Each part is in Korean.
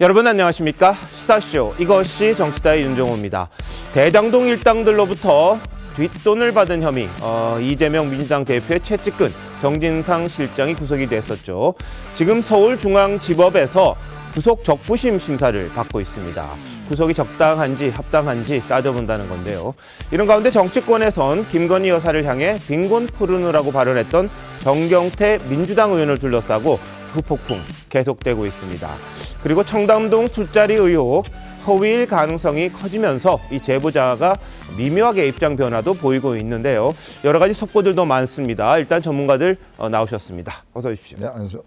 여러분 안녕하십니까? 시사쇼 이것이 정치다의 윤종호입니다. 대장동 일당들로부터 뒷돈을 받은 혐의 이재명 민주당 대표의 최측근 정진상 실장이 구속이 됐었죠. 지금 서울중앙지법에서 구속 적부심 심사를 받고 있습니다. 구속이 적당한지 합당한지 따져본다는 건데요. 이런 가운데 정치권에선 김건희 여사를 향해 빈곤 푸르느라고 발언했던 정경태 민주당 의원을 둘러싸고 후폭풍 계속되고 있습니다. 그리고 청담동 술자리 의혹 허위일 가능성이 커지면서 이 제보자가 미묘하게 입장 변화도 보이고 있는데요. 여러 가지 속보들도 많습니다. 일단 전문가들 나오셨습니다. 어서 오십시오. 네, 안녕하세요.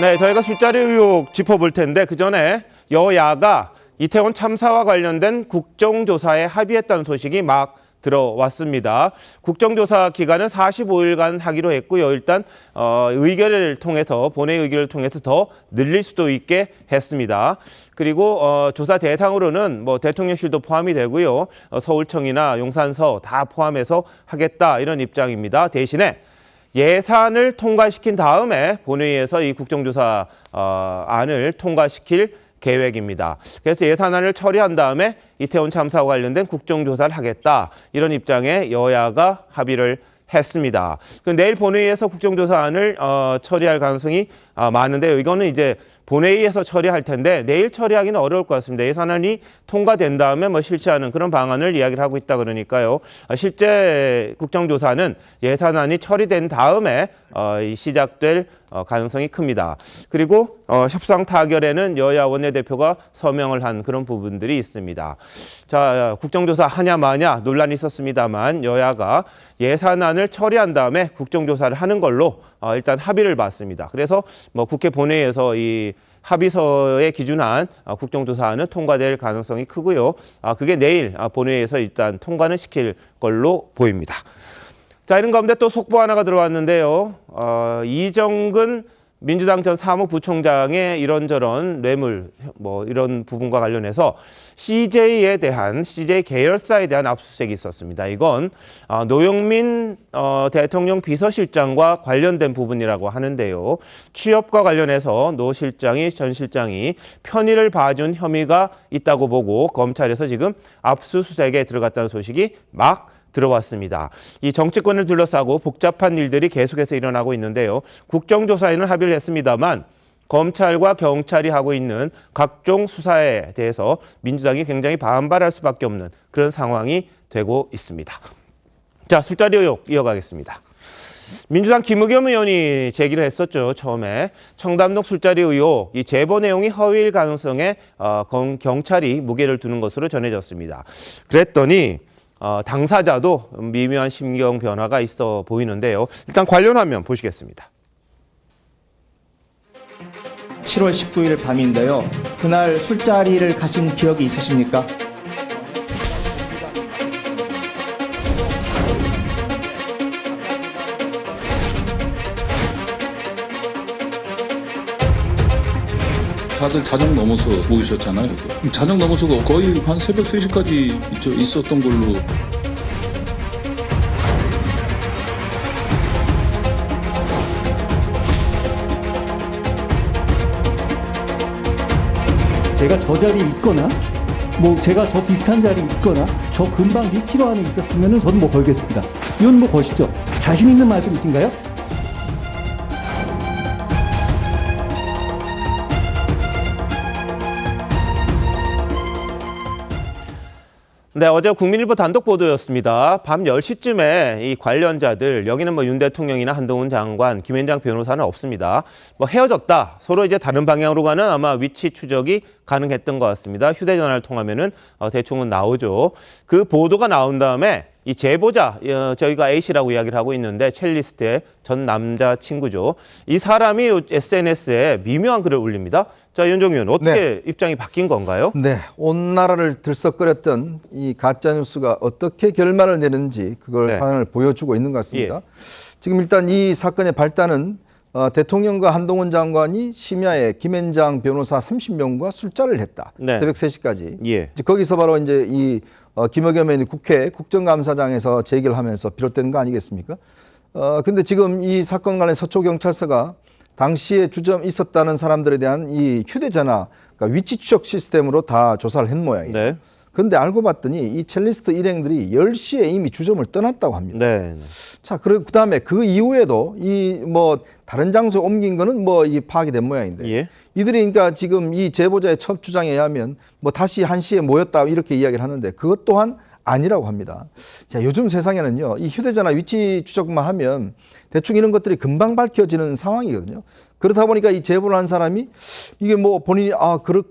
네, 저희가 술자리 의혹 짚어볼 텐데 그 전에 여야가 이태원 참사와 관련된 국정조사에 합의했다는 소식이 막 들어왔습니다. 국정조사 기간은 45일간 하기로 했고요. 일단 의결을 통해서 본회의 의결을 통해서 더 늘릴 수도 있게 했습니다. 그리고 조사 대상으로는 뭐 대통령실도 포함이 되고요. 서울청이나 용산서 다 포함해서 하겠다 이런 입장입니다. 대신에 예산을 통과시킨 다음에 본회의에서 이 국정조사 안을 통과시킬 계획입니다. 그래서 예산안을 처리한 다음에 이태원 참사와 관련된 국정조사를 하겠다. 이런 입장에 여야가 합의를 했습니다. 내일 본회의에서 국정조사안을 처리할 가능성이 많은데요. 이거는 이제 본회의에서 처리할 텐데 내일 처리하기는 어려울 것 같습니다. 예산안이 통과된 다음에 뭐 실시하는 그런 방안을 이야기를 하고 있다 그러니까요. 실제 국정조사는 예산안이 처리된 다음에 시작될 가능성이 큽니다. 그리고 협상 타결에는 여야 원내대표가 서명을 한 그런 부분들이 있습니다. 자, 국정조사 하냐 마냐 논란이 있었습니다만 여야가 예산안을 처리한 다음에 국정조사를 하는 걸로 일단 합의를 봤습니다. 그래서 뭐 국회 본회의에서 이 합의서에 기준한 국정조사안은 통과될 가능성이 크고요. 그게 내일 본회의에서 일단 통과는 시킬 걸로 보입니다. 자, 이런 가운데 또 속보 하나가 들어왔는데요. 이정근 민주당 전 사무부총장의 이런저런 뇌물 뭐 이런 부분과 관련해서 CJ 계열사에 대한 압수수색이 있었습니다. 이건 노영민 대통령 비서실장과 관련된 부분이라고 하는데요. 취업과 관련해서 전 실장이 편의를 봐준 혐의가 있다고 보고 검찰에서 지금 압수수색에 들어갔다는 소식이 막 들어왔습니다. 이 정치권을 둘러싸고 복잡한 일들이 계속해서 일어나고 있는데요. 국정조사에는 합의를 했습니다만 검찰과 경찰이 하고 있는 각종 수사에 대해서 민주당이 굉장히 반발할 수밖에 없는 그런 상황이 되고 있습니다. 자, 술자리 의혹 이어가겠습니다. 민주당 김의겸 의원이 제기를 했었죠. 처음에 청담동 술자리 의혹 이 제보 내용이 허위일 가능성에 경찰이 무게를 두는 것으로 전해졌습니다. 그랬더니 당사자도 미묘한 심경 변화가 있어 보이는데요. 일단 관련 화면 보시겠습니다. 7월 19일 밤인데요. 그날 술자리를 가신 기억이 있으십니까? 다들 자정 넘어서 모이셨잖아요. 자정 넘어서가 거의 한 새벽 3시까지 있었던 걸로. 제가 저 자리에 있거나 뭐 제가 저 비슷한 자리에 있거나 저 근방 2km 안에 있었으면은 저는 뭐 걸겠습니다. 이건 뭐 거시죠. 자신 있는 말씀이신가요? 네, 어제 국민일보 단독 보도였습니다. 밤 10시쯤에 이 관련자들, 여기는 뭐 윤 대통령이나 한동훈 장관, 김현장 변호사는 없습니다. 뭐 헤어졌다. 서로 이제 다른 방향으로 가는 아마 위치 추적이 가능했던 것 같습니다. 휴대전화를 통하면은 대충은 나오죠. 그 보도가 나온 다음에 이 제보자, 저희가 A씨라고 이야기를 하고 있는데 첼리스트의 전 남자친구죠. 이 사람이 SNS에 미묘한 글을 올립니다. 자, 윤종희 의원, 어떻게 입장이 바뀐 건가요? 네, 온 나라를 들썩거렸던 이 가짜뉴스가 어떻게 결말을 내는지 그걸 상황을 보여주고 있는 것 같습니다. 지금 일단 이 사건의 발단은 대통령과 한동훈 장관이 심야에 김현장 변호사 30명과 술자리를 했다. 새벽 3시까지. 거기서 바로 이제 이 김의겸 의원이 국회 국정감사장에서 제기를 하면서 비롯된 거 아니겠습니까? 근데 지금 이 사건 관련 서초경찰서가 당시에 주점 있었다는 사람들에 대한 이 휴대전화, 그러니까 위치 추적 시스템으로 다 조사를 한 모양이에요. 네. 그런데 알고 봤더니 이 첼리스트 일행들이 10시에 이미 주점을 떠났다고 합니다. 네. 자, 그다음에 그 이후에도 이 뭐 다른 장소에 옮긴 거는 뭐 이 파악이 된 모양인데 예. 이들이 그러니까 지금 이 제보자의 첫 주장에 의하면 뭐 다시 1시에 모였다 이렇게 이야기를 하는데 그것 또한 아니라고 합니다. 자, 요즘 세상에는요, 이 휴대전화 위치 추적만 하면 대충 이런 것들이 금방 밝혀지는 상황이거든요. 그렇다 보니까 이 제보를 한 사람이 이게 뭐 본인이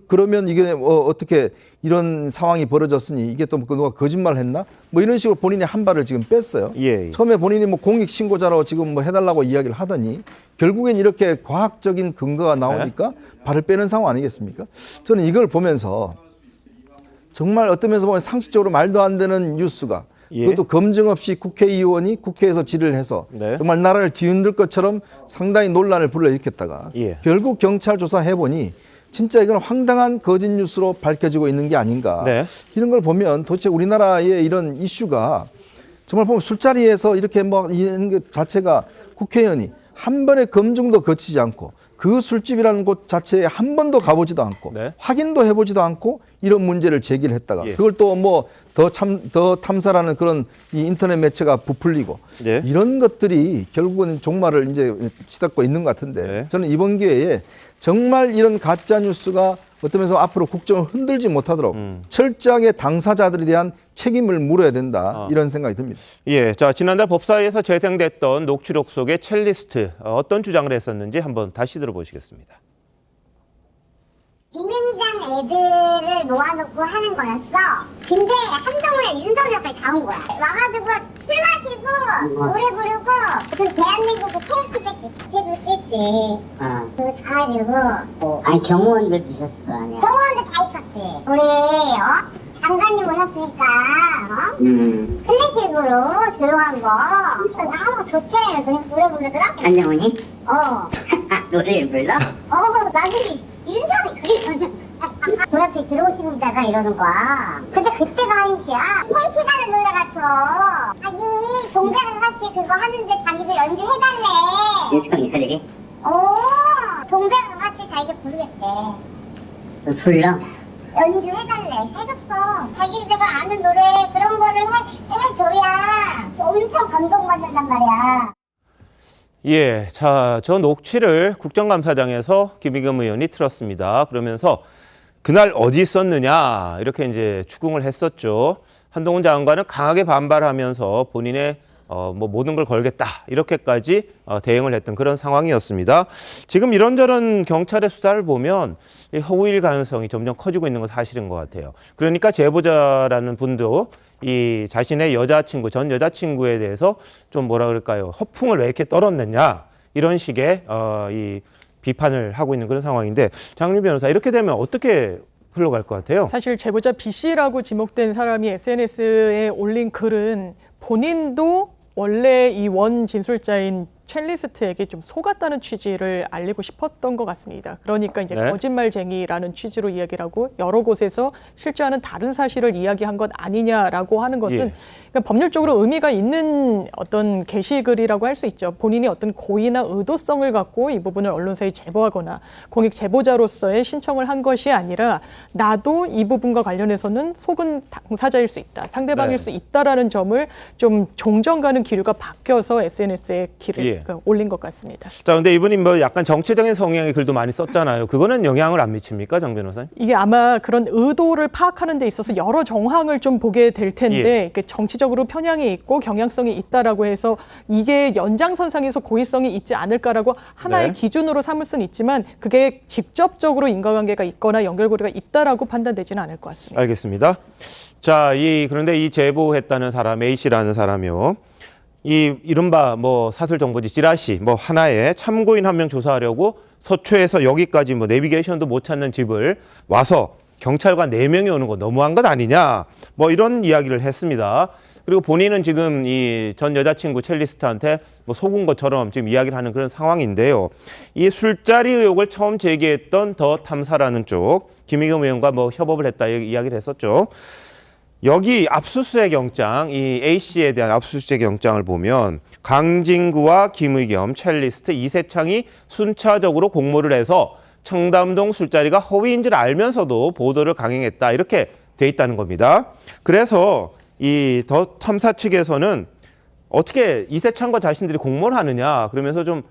그러면 이게 어떻게 이런 상황이 벌어졌으니 이게 또 누가 거짓말을 했나? 뭐 이런 식으로 본인이 한 발을 지금 뺐어요. 예. 처음에 본인이 뭐 공익 신고자로 지금 뭐 해달라고 이야기를 하더니 결국엔 이렇게 과학적인 근거가 나오니까 발을 빼는 상황 아니겠습니까? 저는 이걸 보면서 정말 어떤 면에서 보면 상식적으로 말도 안 되는 뉴스가 예. 그것도 검증 없이 국회의원이 국회에서 질의를 해서 네. 정말 나라를 뒤흔들 것처럼 상당히 논란을 불러일으켰다가 예. 결국 경찰 조사해보니 진짜 이건 황당한 거짓 뉴스로 밝혀지고 있는 게 아닌가. 네. 이런 걸 보면 도대체 우리나라의 이런 이슈가 정말 보면 술자리에서 이렇게 뭐 이런 것 자체가 국회의원이 한 번의 검증도 거치지 않고 그 술집이라는 곳 자체에 한 번도 가보지도 않고 네. 확인도 해보지도 않고 이런 문제를 제기를 했다가 예. 그걸 또 뭐 더 탐사라는 그런 이 인터넷 매체가 부풀리고 네. 이런 것들이 결국은 종말을 이제 치닫고 있는 것 같은데 네. 저는 이번 기회에 정말 이런 가짜 뉴스가 어떤 면에서 앞으로 국정을 흔들지 못하도록 철저하게 당사자들에 대한 책임을 물어야 된다 이런 생각이 듭니다. 예. 자, 지난달 법사위에서 재생됐던 녹취록 속의 첼리스트 어떤 주장을 했었는지 한번 다시 들어보시겠습니다. 김앤장 애들을 모아놓고 하는 거였어. 근데 한동훈에 윤석열까지 다 온 거야. 와가지고 술 마시고 노래 부르고 무슨 대한민국 그 페이스북 해줬겠지. 그거 다 가지고 아니 경호원들도 있었을 거 아니야. 병원도 다 있었지. 우리 장관님 오셨으니까 클래식으로 조용한 거 너무 좋대. 노래 부르더라. 안정훈이? 노래를 불러? 나중에 윤석이 그리거든. 그 앞에 들어오십니다가 이러는 거야. 근데 그때가 1시야. 3시간을 놀라갔어. 자기 동백 아가씨 그거 하는데 자기도 연주해달래. 윤석이 하지? 동백 아가씨 자기가 부르겠대. 불러? 연주해달래. 해줬어. 자기들가 아는 노래 그런 거를 해줘야 엄청 감동받는단 말이야. 예, 자, 저 녹취를 국정감사장에서 김의겸 의원이 틀었습니다. 그러면서 그날 어디 있었느냐 이렇게 이제 추궁을 했었죠. 한동훈 장관은 강하게 반발하면서 본인의 뭐 모든 걸 걸겠다 이렇게까지 대응을 했던 그런 상황이었습니다. 지금 이런저런 경찰의 수사를 보면 이 허위일 가능성이 점점 커지고 있는 건 사실인 것 같아요. 그러니까 제보자라는 분도 이 자신의 여자친구, 전 여자친구에 대해서 좀 뭐라 그럴까요? 허풍을 왜 이렇게 떨었느냐 이런 식의 이 비판을 하고 있는 그런 상황인데 장윤 변호사 이렇게 되면 어떻게 흘러갈 것 같아요? 사실 제보자 B 씨라고 지목된 사람이 SNS에 올린 글은 본인도 원래 이 원 진술자인 첼리스트에게 좀 속았다는 취지를 알리고 싶었던 것 같습니다. 그러니까 이제 네. 거짓말쟁이라는 취지로 이야기를 하고 여러 곳에서 실제와는 다른 사실을 이야기한 것 아니냐라고 하는 것은 예. 그러니까 법률적으로 의미가 있는 어떤 게시글이라고 할 수 있죠. 본인이 어떤 고의나 의도성을 갖고 이 부분을 언론사에 제보하거나 공익 제보자로서의 신청을 한 것이 아니라 나도 이 부분과 관련해서는 속은 당사자일 수 있다. 상대방일 네. 수 있다라는 점을 좀 종정가는 기류가 바뀌어서 SNS에 길을 예. 올린 것 같습니다. 자, 근데 이분이 뭐 약간 정치적인 성향의 글도 많이 썼잖아요. 그거는 영향을 안 미칩니까, 정 변호사님? 이게 아마 그런 의도를 파악하는 데 있어서 여러 정황을 좀 보게 될 텐데 예. 정치적으로 편향이 있고 경향성이 있다라고 해서 이게 연장선상에서 고의성이 있지 않을까라고 하나의 네. 기준으로 삼을 수는 있지만 그게 직접적으로 인과관계가 있거나 연결고리가 있다라고 판단되지는 않을 것 같습니다. 알겠습니다. 자, 그런데 이 제보했다는 사람 A 씨라는 사람이요. 이 이른바 뭐 사설 정보지 찌라시 뭐 하나에 참고인 한 명 조사하려고 서초에서 여기까지 뭐 내비게이션도 못 찾는 집을 와서 경찰관 4명이 오는 거 너무한 것 아니냐 뭐 이런 이야기를 했습니다. 그리고 본인은 지금 이 전 여자친구 첼리스트한테 뭐 속은 것처럼 지금 이야기를 하는 그런 상황인데요. 이 술자리 의혹을 처음 제기했던 더 탐사라는 쪽 김의겸 의원과 뭐 협업을 했다 이야기를 했었죠. 여기 압수수색 영장, 이 A씨에 대한 압수수색 영장을 보면 강진구와 김의겸, 첼리스트 이세창이 순차적으로 공모를 해서 청담동 술자리가 허위인 줄 알면서도 보도를 강행했다. 이렇게 돼 있다는 겁니다. 그래서 이 더 탐사 측에서는 어떻게 이세창과 자신들이 공모를 하느냐 그러면서 좀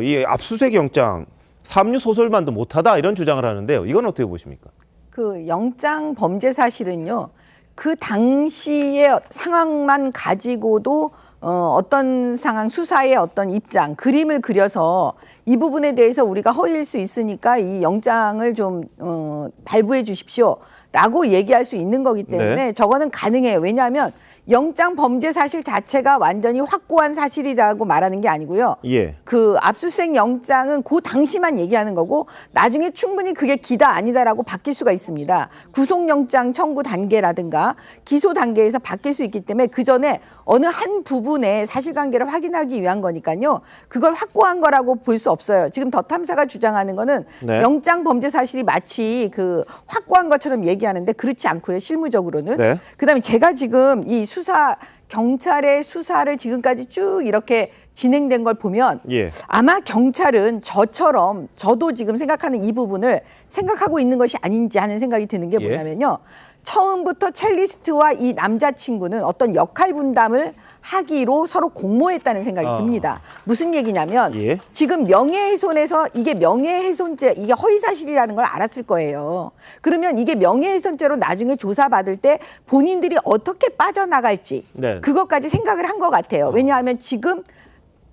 이 압수수색 영장 삼류 소설만도 못하다 이런 주장을 하는데요. 이건 어떻게 보십니까? 그 영장 범죄 사실은요. 그 당시의 상황만 가지고도 어떤 상황, 수사의 어떤 입장, 그림을 그려서 이 부분에 대해서 우리가 허위일 수 있으니까 이 영장을 좀 발부해 주십시오. 라고 얘기할 수 있는 거기 때문에 네. 저거는 가능해요. 왜냐하면 영장 범죄 사실 자체가 완전히 확고한 사실이라고 말하는 게 아니고요. 예. 그 압수수색 영장은 그 당시만 얘기하는 거고 나중에 충분히 그게 기다 아니다라고 바뀔 수가 있습니다. 구속영장 청구 단계라든가 기소 단계에서 바뀔 수 있기 때문에 그 전에 어느 한 부분의 사실관계를 확인하기 위한 거니까요. 그걸 확고한 거라고 볼 수 없어요. 지금 더 탐사가 주장하는 거는 네. 영장 범죄 사실이 마치 그 확고한 것처럼 얘기하는데 그렇지 않고요. 실무적으로는. 네. 그다음에 제가 지금 이 수사 경찰의 수사를 지금까지 쭉 이렇게 진행된 걸 보면 예. 아마 경찰은 저처럼 저도 지금 생각하는 이 부분을 생각하고 있는 것이 아닌지 하는 생각이 드는 게 예. 뭐냐면요. 처음부터 첼리스트와 이 남자친구는 어떤 역할 분담을 하기로 서로 공모했다는 생각이 듭니다. 무슨 얘기냐면 예. 지금 명예훼손에서 이게 명예훼손죄, 이게 허위사실이라는 걸 알았을 거예요. 그러면 이게 명예훼손죄로 나중에 조사받을 때 본인들이 어떻게 빠져나갈지 네. 그것까지 생각을 한 것 같아요. 왜냐하면 지금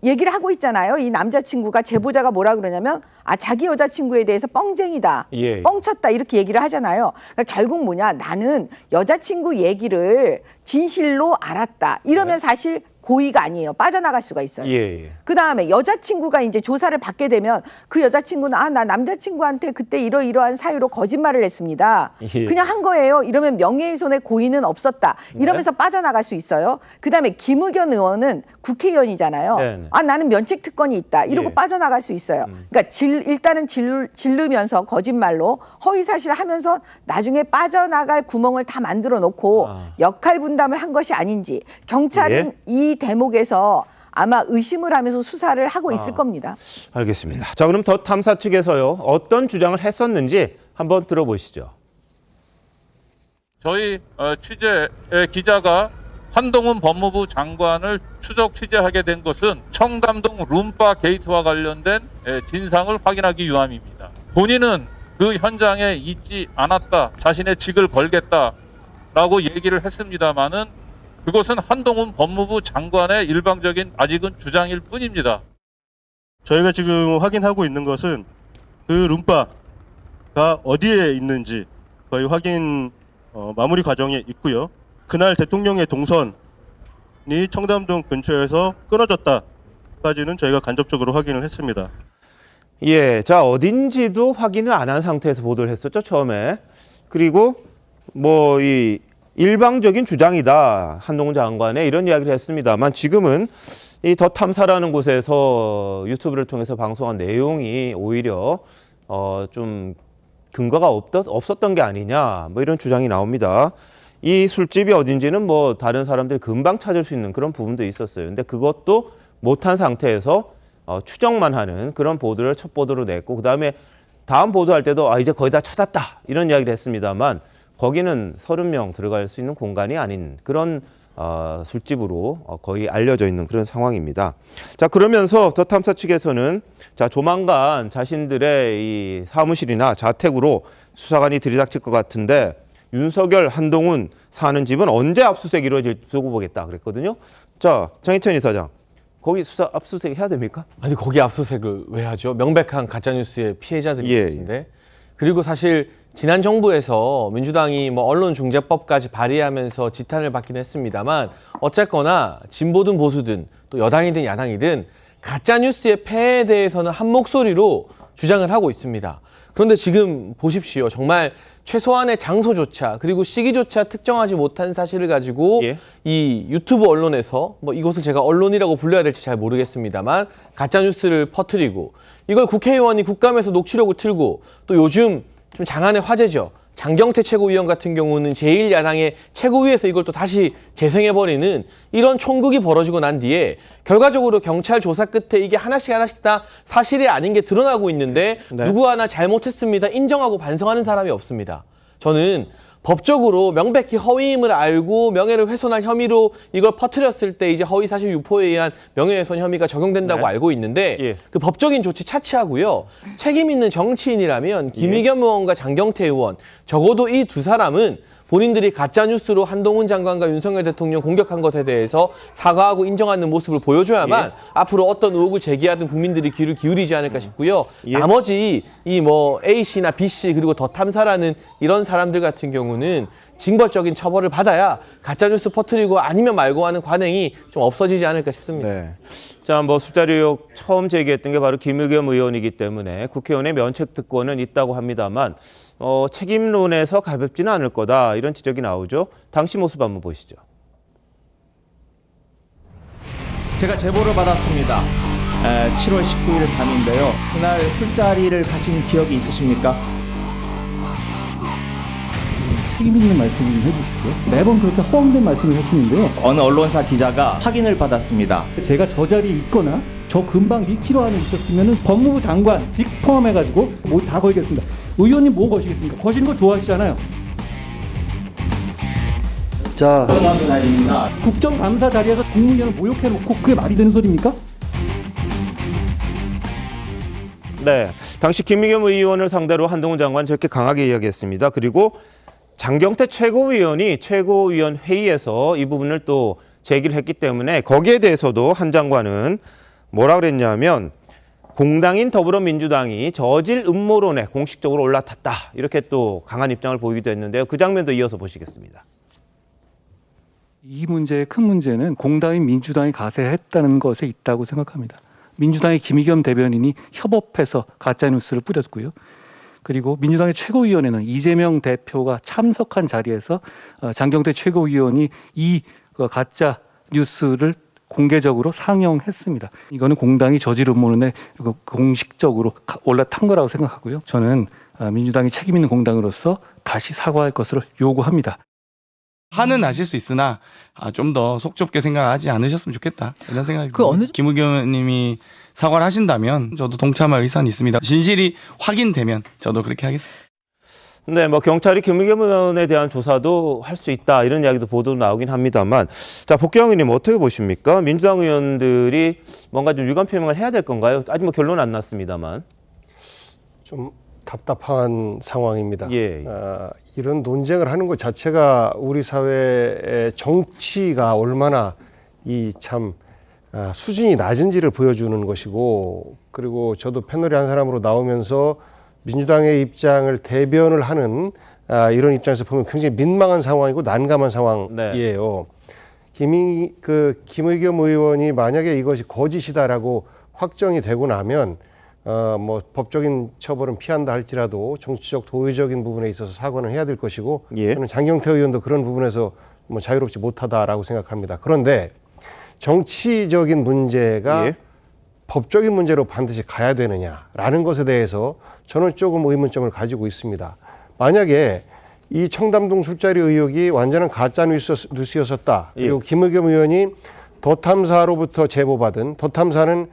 얘기를 하고 있잖아요. 이 남자친구가 제보자가 뭐라 그러냐면 자기 여자친구에 대해서 뻥쟁이다. 예. 뻥쳤다. 이렇게 얘기를 하잖아요. 그러니까 결국 뭐냐. 나는 여자친구 얘기를 진실로 알았다. 이러면 사실 고의가 아니에요. 빠져나갈 수가 있어요. 예. 그다음에 여자친구가 이제 조사를 받게 되면 그 여자친구는 나 남자친구한테 그때 이러이러한 사유로 거짓말을 했습니다. 예. 그냥 한 거예요. 이러면 명예훼손의 고의는 없었다. 이러면서 빠져나갈 수 있어요. 그다음에 김의겸 의원은 국회의원이잖아요. 네네. 나는 면책 특권이 있다. 이러고 예. 빠져나갈 수 있어요. 그러니까 일단은 질르면서 거짓말로 허위사실을 하면서 나중에 빠져나갈 구멍을 다 만들어 놓고 역할 분담을 한 것이 아닌지 경찰은 예. 이 대목에서 아마 의심을 하면서 수사를 하고 있을 겁니다. 알겠습니다. 자, 그럼 더 탐사 측에서요. 어떤 주장을 했었는지 한번 들어보시죠. 저희 취재 기자가 한동훈 법무부 장관을 추적 취재하게 된 것은 청담동 룸바 게이트와 관련된 진상을 확인하기 위함입니다. 본인은 그 현장에 있지 않았다, 자신의 직을 걸겠다라고 얘기를 했습니다마는 그것은 한동훈 법무부 장관의 일방적인 아직은 주장일 뿐입니다. 저희가 지금 확인하고 있는 것은 그 룸바가 어디에 있는지 거의 확인 마무리 과정에 있고요. 그날 대통령의 동선이 청담동 근처에서 끊어졌다까지는 저희가 간접적으로 확인을 했습니다. 예, 자, 어딘지도 확인을 안 한 상태에서 보도를 했었죠, 처음에. 그리고 이 일방적인 주장이다, 한동훈 장관의 이런 이야기를 했습니다만 지금은 이 더 탐사라는 곳에서 유튜브를 통해서 방송한 내용이 오히려 좀 근거가 없었던 게 아니냐, 이런 주장이 나옵니다. 이 술집이 어딘지는 다른 사람들이 금방 찾을 수 있는 그런 부분도 있었어요. 근데 그것도 못한 상태에서 추정만 하는 그런 보도를 첫 보도로 냈고, 그다음에 다음 보도할 때도 이제 거의 다 찾았다 이런 이야기를 했습니다만 거기는 30명 들어갈 수 있는 공간이 아닌 그런 술집으로 거의 알려져 있는 그런 상황입니다. 자, 그러면서 더 탐사 측에서는 조만간 자신들의 이 사무실이나 자택으로 수사관이 들이닥칠 것 같은데 윤석열, 한동훈 사는 집은 언제 압수수색 이루어질지 두고 보겠다 그랬거든요. 자, 장희찬 이사장, 거기 수사 압수수색 해야 됩니까? 아니, 거기 압수수색을 왜 하죠? 명백한 가짜뉴스의 피해자들이 계신데. 그리고 사실 지난 정부에서 민주당이 언론중재법까지 발의하면서 지탄을 받긴 했습니다만 어쨌거나 진보든 보수든 또 여당이든 야당이든 가짜뉴스의 폐해에 대해서는 한 목소리로 주장을 하고 있습니다. 그런데 지금 보십시오. 정말 최소한의 장소조차 그리고 시기조차 특정하지 못한 사실을 가지고 이 유튜브 언론에서 이것을 제가 언론이라고 불러야 될지 잘 모르겠습니다만 가짜뉴스를 퍼뜨리고 이걸 국회의원이 국감에서 녹취록을 틀고 또 요즘 좀 장안의 화제죠. 장경태 최고위원 같은 경우는 제1야당의 최고위에서 이걸 또 다시 재생해버리는 이런 총극이 벌어지고 난 뒤에 결과적으로 경찰 조사 끝에 이게 하나씩 다 사실이 아닌 게 드러나고 있는데 누구 하나 잘못했습니다. 인정하고 반성하는 사람이 없습니다. 저는 법적으로 명백히 허위임을 알고 명예를 훼손할 혐의로 이걸 퍼뜨렸을 때 이제 허위사실 유포에 의한 명예훼손 혐의가 적용된다고 알고 있는데 그 법적인 조치 차치하고요. 책임 있는 정치인이라면 김의겸 의원과 장경태 의원 적어도 이 두 사람은 본인들이 가짜뉴스로 한동훈 장관과 윤석열 대통령 공격한 것에 대해서 사과하고 인정하는 모습을 보여줘야만 앞으로 어떤 의혹을 제기하든 국민들이 귀를 기울이지 않을까 싶고요. 나머지 이 뭐 A씨,나 B씨 그리고 더 탐사라는 이런 사람들 같은 경우는 징벌적인 처벌을 받아야 가짜뉴스 퍼뜨리고 아니면 말고 하는 관행이 좀 없어지지 않을까 싶습니다. 네. 자, 뭐 술자리 의혹 처음 제기했던 게 바로 김의겸 의원이기 때문에 국회의원의 면책 특권은 있다고 합니다만 책임론에서 가볍지는 않을 거다 이런 지적이 나오죠. 당시 모습 한번 보시죠. 제가 제보를 받았습니다. 7월 19일 밤인데요. 그날 술자리를 가신 기억이 있으십니까? 책임 있는 말씀 좀 해주시죠. 매번 그렇게 허황된 말씀을 하시는데요. 어느 언론사 기자가 확인을 받았습니다. 제가 저 자리에 있거나 저 근방 2km 안에 있었으면 법무부 장관 직 포함해가지고 뭐 다 걸겠습니다. 의원님 뭐 거시겠습니까? 거시는 거 좋아하시잖아요. 자, 국정감사 자리에서 국무위원을 모욕해놓고 그게 말이 되는 소리입니까? 네, 당시 김의겸 의원을 상대로 한동훈 장관 저렇게 강하게 이야기했습니다. 그리고 장경태 최고위원이 최고위원 회의에서 이 부분을 또 제기를 했기 때문에 거기에 대해서도 한 장관은 뭐라 그랬냐면 공당인 더불어민주당이 저질 음모론에 공식적으로 올라탔다. 이렇게 또 강한 입장을 보이기도 했는데요. 그 장면도 이어서 보시겠습니다. 이 문제의 큰 문제는 공당인 민주당이 가세했다는 것에 있다고 생각합니다. 민주당의 김의겸 대변인이 협업해서 가짜뉴스를 뿌렸고요. 그리고 민주당의 최고위원회는 이재명 대표가 참석한 자리에서 장경태 최고위원이 이 가짜 뉴스를 공개적으로 상영했습니다. 이거는 공당이 저질 음모론에 공식적으로 올라탄 거라고 생각하고요. 저는 민주당이 책임 있는 공당으로서 다시 사과할 것을 요구합니다. 화는 나실 수 있으나 좀 더 속 좁게 생각하지 않으셨으면 좋겠다 이런 생각이 듭니다. 김의겸 의원님이 사과를 하신다면 저도 동참할 의사는 있습니다. 진실이 확인되면 저도 그렇게 하겠습니다. 네, 뭐 경찰이 김의겸 의원에 대한 조사도 할 수 있다 이런 이야기도 보도 나오긴 합니다만, 자 복경 의원님 어떻게 보십니까? 민주당 의원들이 뭔가 좀 유감 표명을 해야 될 건가요? 아직 뭐 결론 안 났습니다만. 좀 답답한 상황입니다. 예. 이런 논쟁을 하는 것 자체가 우리 사회의 정치가 얼마나 이 참 수준이 낮은지를 보여주는 것이고, 그리고 저도 패널의 한 사람으로 나오면서 민주당의 입장을 대변을 하는 이런 입장에서 보면 굉장히 민망한 상황이고 난감한 상황이에요. 네. 김의겸 의원이 만약에 이것이 거짓이다라고 확정이 되고 나면 뭐 법적인 처벌은 피한다 할지라도 정치적 도의적인 부분에 있어서 사과는 해야 될 것이고, 저는 장경태 의원도 그런 부분에서 뭐 자유롭지 못하다라고 생각합니다. 그런데 정치적인 문제가 법적인 문제로 반드시 가야 되느냐라는 것에 대해서 저는 조금 의문점을 가지고 있습니다. 만약에 이 청담동 술자리 의혹이 완전한 가짜 뉴스였었다. 그리고 김의겸 의원이 더 탐사로부터 제보받은, 더 탐사는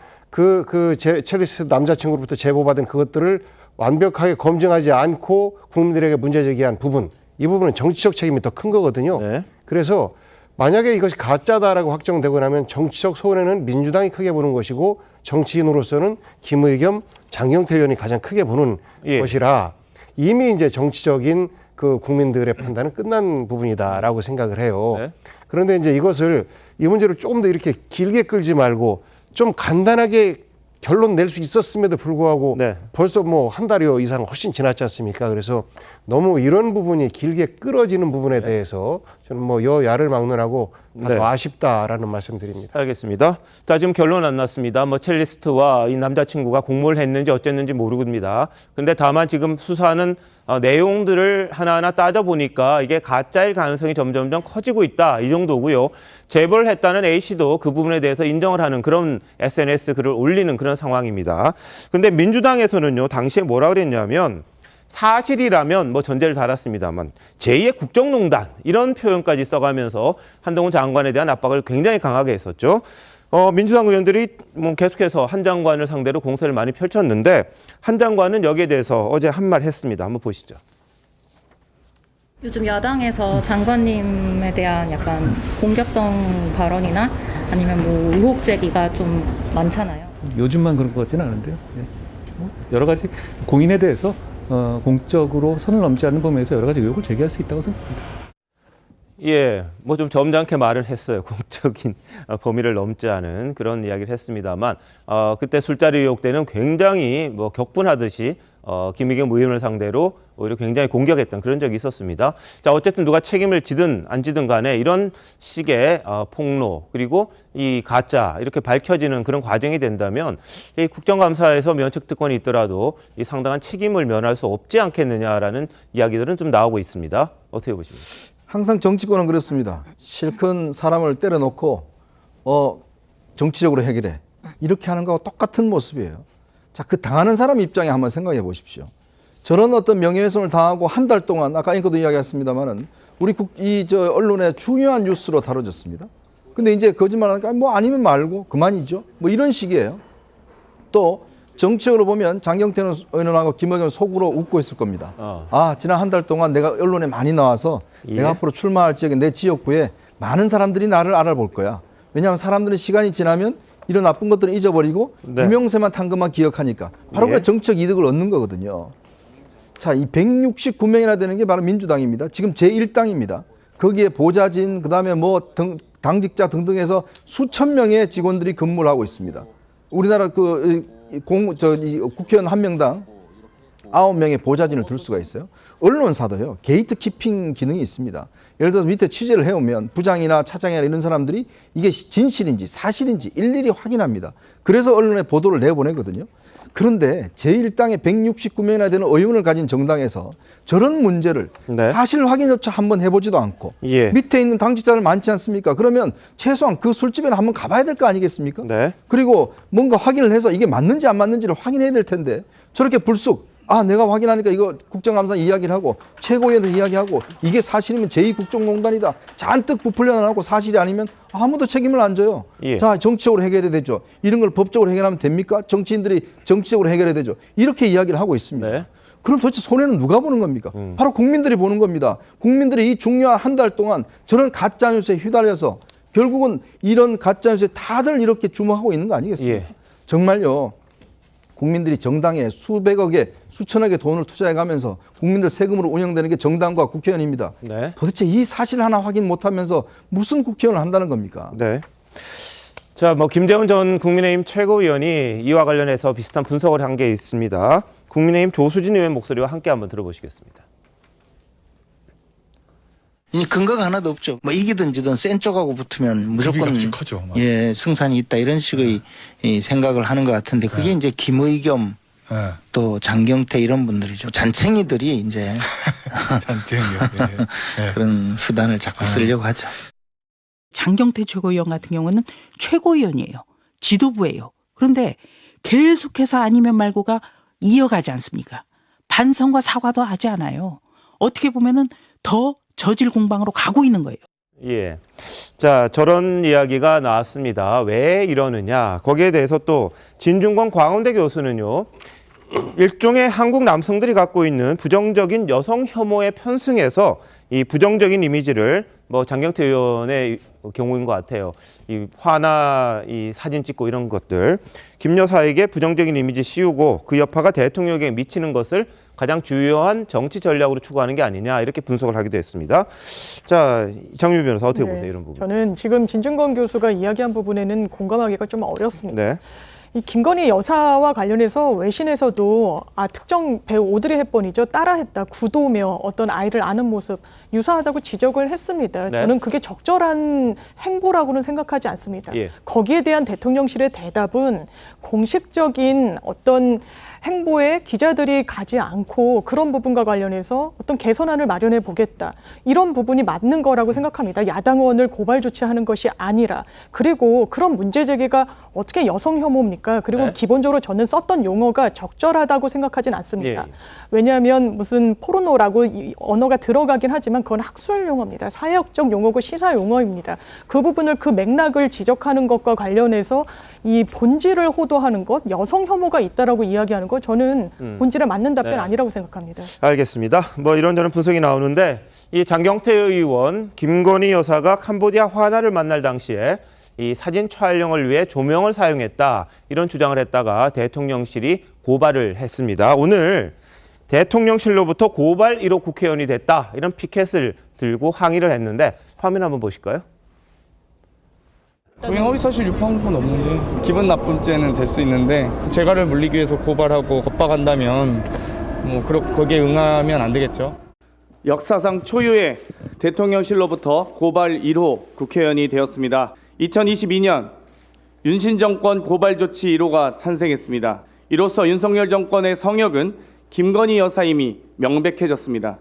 첼리스 남자친구로부터 제보받은 그것들을 완벽하게 검증하지 않고 국민들에게 문제 제기한 부분, 이 부분은 정치적 책임이 더 큰 거거든요. 그래서 만약에 이것이 가짜다라고 확정되고 나면 정치적 손해는 민주당이 크게 보는 것이고, 정치인으로서는 김의겸, 장경태 의원이 가장 크게 보는 것이라 이미 이제 정치적인 그 국민들의 판단은 끝난 부분이다라고 생각을 해요. 그런데 이제 이 문제를 조금 더 이렇게 길게 끌지 말고 좀 간단하게 결론 낼 수 있었음에도 불구하고 벌써 뭐 한 달여 이상 훨씬 지났지 않습니까? 그래서 너무 이런 부분이 길게 끌어지는 부분에 대해서 저는 뭐 여야를 막론하고 다소 아쉽다라는 말씀드립니다. 알겠습니다. 자, 지금 결론 안 났습니다. 뭐 첼리스트와 이 남자친구가 공모를 했는지 어쨌는지 모르겠습니다. 근데 다만 지금 수사는 내용들을 하나하나 따져보니까 이게 가짜일 가능성이 점점점 커지고 있다. 이 정도고요. 제보를 했다는 A씨도 그 부분에 대해서 인정을 하는 그런 SNS 글을 올리는 그런 상황입니다. 근데 민주당에서는요, 당시에 뭐라 그랬냐면 사실이라면 뭐 전제를 달았습니다만 제2의 국정농단 이런 표현까지 써가면서 한동훈 장관에 대한 압박을 굉장히 강하게 했었죠. 민주당 의원들이 뭐 계속해서 한 장관을 상대로 공세를 많이 펼쳤는데 한 장관은 여기에 대해서 어제 한 말 했습니다. 한번 보시죠. 요즘 야당에서 장관님에 대한 약간 공격성 발언이나 아니면 뭐 의혹 제기가 좀 많잖아요. 요즘만 그런 것 같지는 않은데요. 네. 여러 가지 공인에 대해서 공적으로 선을 넘지 않는 범위에서 여러 가지 의혹을 제기할 수 있다고 생각합니다. 예, 뭐 좀 점잖게 말을 했어요. 공적인 범위를 넘지 않은 그런 이야기를 했습니다만 그때 술자리 의혹 때는 굉장히 뭐 격분하듯이 김의겸 의원을 상대로 오히려 굉장히 공격했던 그런 적이 있었습니다. 자, 어쨌든 누가 책임을 지든 안 지든 간에 이런 식의 폭로 그리고 이 가짜 이렇게 밝혀지는 그런 과정이 된다면 이 국정감사에서 면책특권이 있더라도 이 상당한 책임을 면할 수 없지 않겠느냐라는 이야기들은 좀 나오고 있습니다. 어떻게 보십니까? 항상 정치권은 그렇습니다. 실컷 사람을 때려놓고 정치적으로 해결해. 이렇게 하는 거하고 똑같은 모습이에요. 자, 그 당하는 사람 입장에 한번 생각해 보십시오. 저런 어떤 명예훼손을 당하고 한 달 동안 아까 앵커도 이야기했습니다만은 우리 언론의 중요한 뉴스로 다뤄졌습니다. 근데 이제 거짓말하니까 뭐 아니면 말고 그만이죠. 뭐 이런 식이에요. 또 정치적으로 보면 장경태 의원하고 김의겸 속으로 웃고 있을 겁니다. 지난 한 달 동안 내가 언론에 많이 나와서 내가 앞으로 출마할 지역에 내 지역구에 많은 사람들이 나를 알아볼 거야. 왜냐하면 사람들은 시간이 지나면 이런 나쁜 것들을 잊어버리고 유명세만 탄 것만 기억하니까 바로 그 정치적 이득을 얻는 거거든요. 자, 이 169명이나 되는 게 바로 민주당입니다. 지금 제1당입니다. 거기에 보좌진, 그다음에 뭐 당직자 등등해서 수천 명의 직원들이 근무를 하고 있습니다. 우리나라 국회의원 한 명당 9명의 보좌진을 둘 수가 있어요. 언론사도요, 게이트 키핑 기능이 있습니다. 예를 들어서 밑에 취재를 해오면 부장이나 차장이나 이런 사람들이 이게 진실인지 사실인지 일일이 확인합니다. 그래서 언론에 보도를 내보내거든요. 그런데 제1당에 169명이나 되는 의원을 가진 정당에서 저런 문제를 사실 확인조차 한번 해보지도 않고 밑에 있는 당직자들 많지 않습니까? 그러면 최소한 그 술집에는 한번 가봐야 될 거 아니겠습니까? 그리고 뭔가 확인을 해서 이게 맞는지 안 맞는지를 확인해야 될 텐데 저렇게 불쑥 내가 확인하니까 이거 국정감사 이야기를 하고 최고위원들 이야기하고 이게 사실이면 제2국정농단이다. 잔뜩 부풀려 나오고 사실이 아니면 아무도 책임을 안 져요. 자, 정치적으로 해결해야 되죠. 이런 걸 법적으로 해결하면 됩니까? 정치인들이 정치적으로 해결해야 되죠. 이렇게 이야기를 하고 있습니다. 그럼 도대체 손해는 누가 보는 겁니까? 바로 국민들이 보는 겁니다. 국민들이 이 중요한 한 달 동안 저런 가짜뉴스에 휘달려서 결국은 이런 가짜뉴스에 다들 이렇게 주목하고 있는 거 아니겠습니까? 정말요. 국민들이 정당에 수백억에 수천억의 돈을 투자해가면서 국민들 세금으로 운영되는 게 정당과 국회의원입니다. 도대체 이 사실 하나 확인 못하면서 무슨 국회의원을 한다는 겁니까? 자, 뭐 김재원 전 국민의힘 최고위원이 이와 관련해서 비슷한 분석을 한 게 있습니다. 국민의힘 조수진 의원 목소리와 함께 한번 들어보시겠습니다. 근거가 하나도 없죠. 뭐 이기든 지든 센 쪽하고 붙으면 무조건 승산이 있다 이런 식의 생각을 하는 것 같은데 그게 이제 김의겸 또 장경태 이런 분들이죠. 잔챙이들이 이제 그런 수단을 자꾸 쓰려고 하죠. 장경태 최고위원 같은 경우는 최고위원이에요. 지도부예요. 그런데 계속해서 아니면 말고가 이어가지 않습니까? 반성과 사과도 하지 않아요. 어떻게 보면은 더 저질 공방으로 가고 있는 거예요. 자, 저런 이야기가 나왔습니다. 왜 이러느냐? 거기에 대해서 또 진중권 광운대 교수는요. 일종의 한국 남성들이 갖고 있는 부정적인 여성 혐오에 편승해서 이 부정적인 이미지를 뭐 장경태 의원의 경우인 것 같아요. 이 화나 이 사진 찍고 이런 것들 김 여사에게 부정적인 이미지 씌우고 그 여파가 대통령에게 미치는 것을 가장 주요한 정치 전략으로 추구하는 게 아니냐 이렇게 분석을 하기도 했습니다. 자, 장윤 변호사 어떻게 보세요, 이런 부분? 저는 지금 진중권 교수가 이야기한 부분에는 공감하기가 좀 어렵습니다. 이 김건희 여사와 관련해서 외신에서도 특정 배우 오드리 헵번이죠. 따라했다, 구도며 어떤 아이를 아는 모습 유사하다고 지적을 했습니다. 저는 그게 적절한 행보라고는 생각하지 않습니다. 거기에 대한 대통령실의 대답은 공식적인 어떤 행보에 기자들이 가지 않고 그런 부분과 관련해서 어떤 개선안을 마련해 보겠다. 이런 부분이 맞는 거라고 생각합니다. 야당 의원을 고발 조치하는 것이 아니라. 그리고 그런 문제 제기가 어떻게 여성 혐오입니까? 그리고 네. 기본적으로 저는 썼던 용어가 적절하다고 생각하진 않습니다. 예. 왜냐하면 무슨 포르노라고 이 언어가 들어가긴 하지만 그건 학술 용어입니다. 사역적 용어고 시사 용어입니다. 그 부분을 그 맥락을 지적하는 것과 관련해서 이 본질을 호도하는 것, 여성 혐오가 있다라고 이야기하는 것, 저는 본질에 맞는 답변 네. 아니라고 생각합니다. 알겠습니다. 뭐 이런저런 분석이 나오는데 이 장경태 의원, 김건희 여사가 캄보디아 화나를 만날 당시에 이 사진 촬영을 위해 조명을 사용했다 이런 주장을 했다가 대통령실이 고발을 했습니다. 오늘 대통령실로부터 고발 1호 국회의원이 됐다 이런 피켓을 들고 항의를 했는데 화면 한번 보실까요? 동행 허위사실 유포한 건 없는데 기분 나쁨죄는 될 수 있는데 재가를 물리기 위해서 고발하고 겁박한다면 뭐 거기에 응하면 안 되겠죠. 역사상 초유의 대통령실로부터 고발 1호 국회의원이 되었습니다. 2022년 윤신 정권 고발 조치 1호가 탄생했습니다. 이로써 윤석열 정권의 성역은 김건희 여사임이 명백해졌습니다.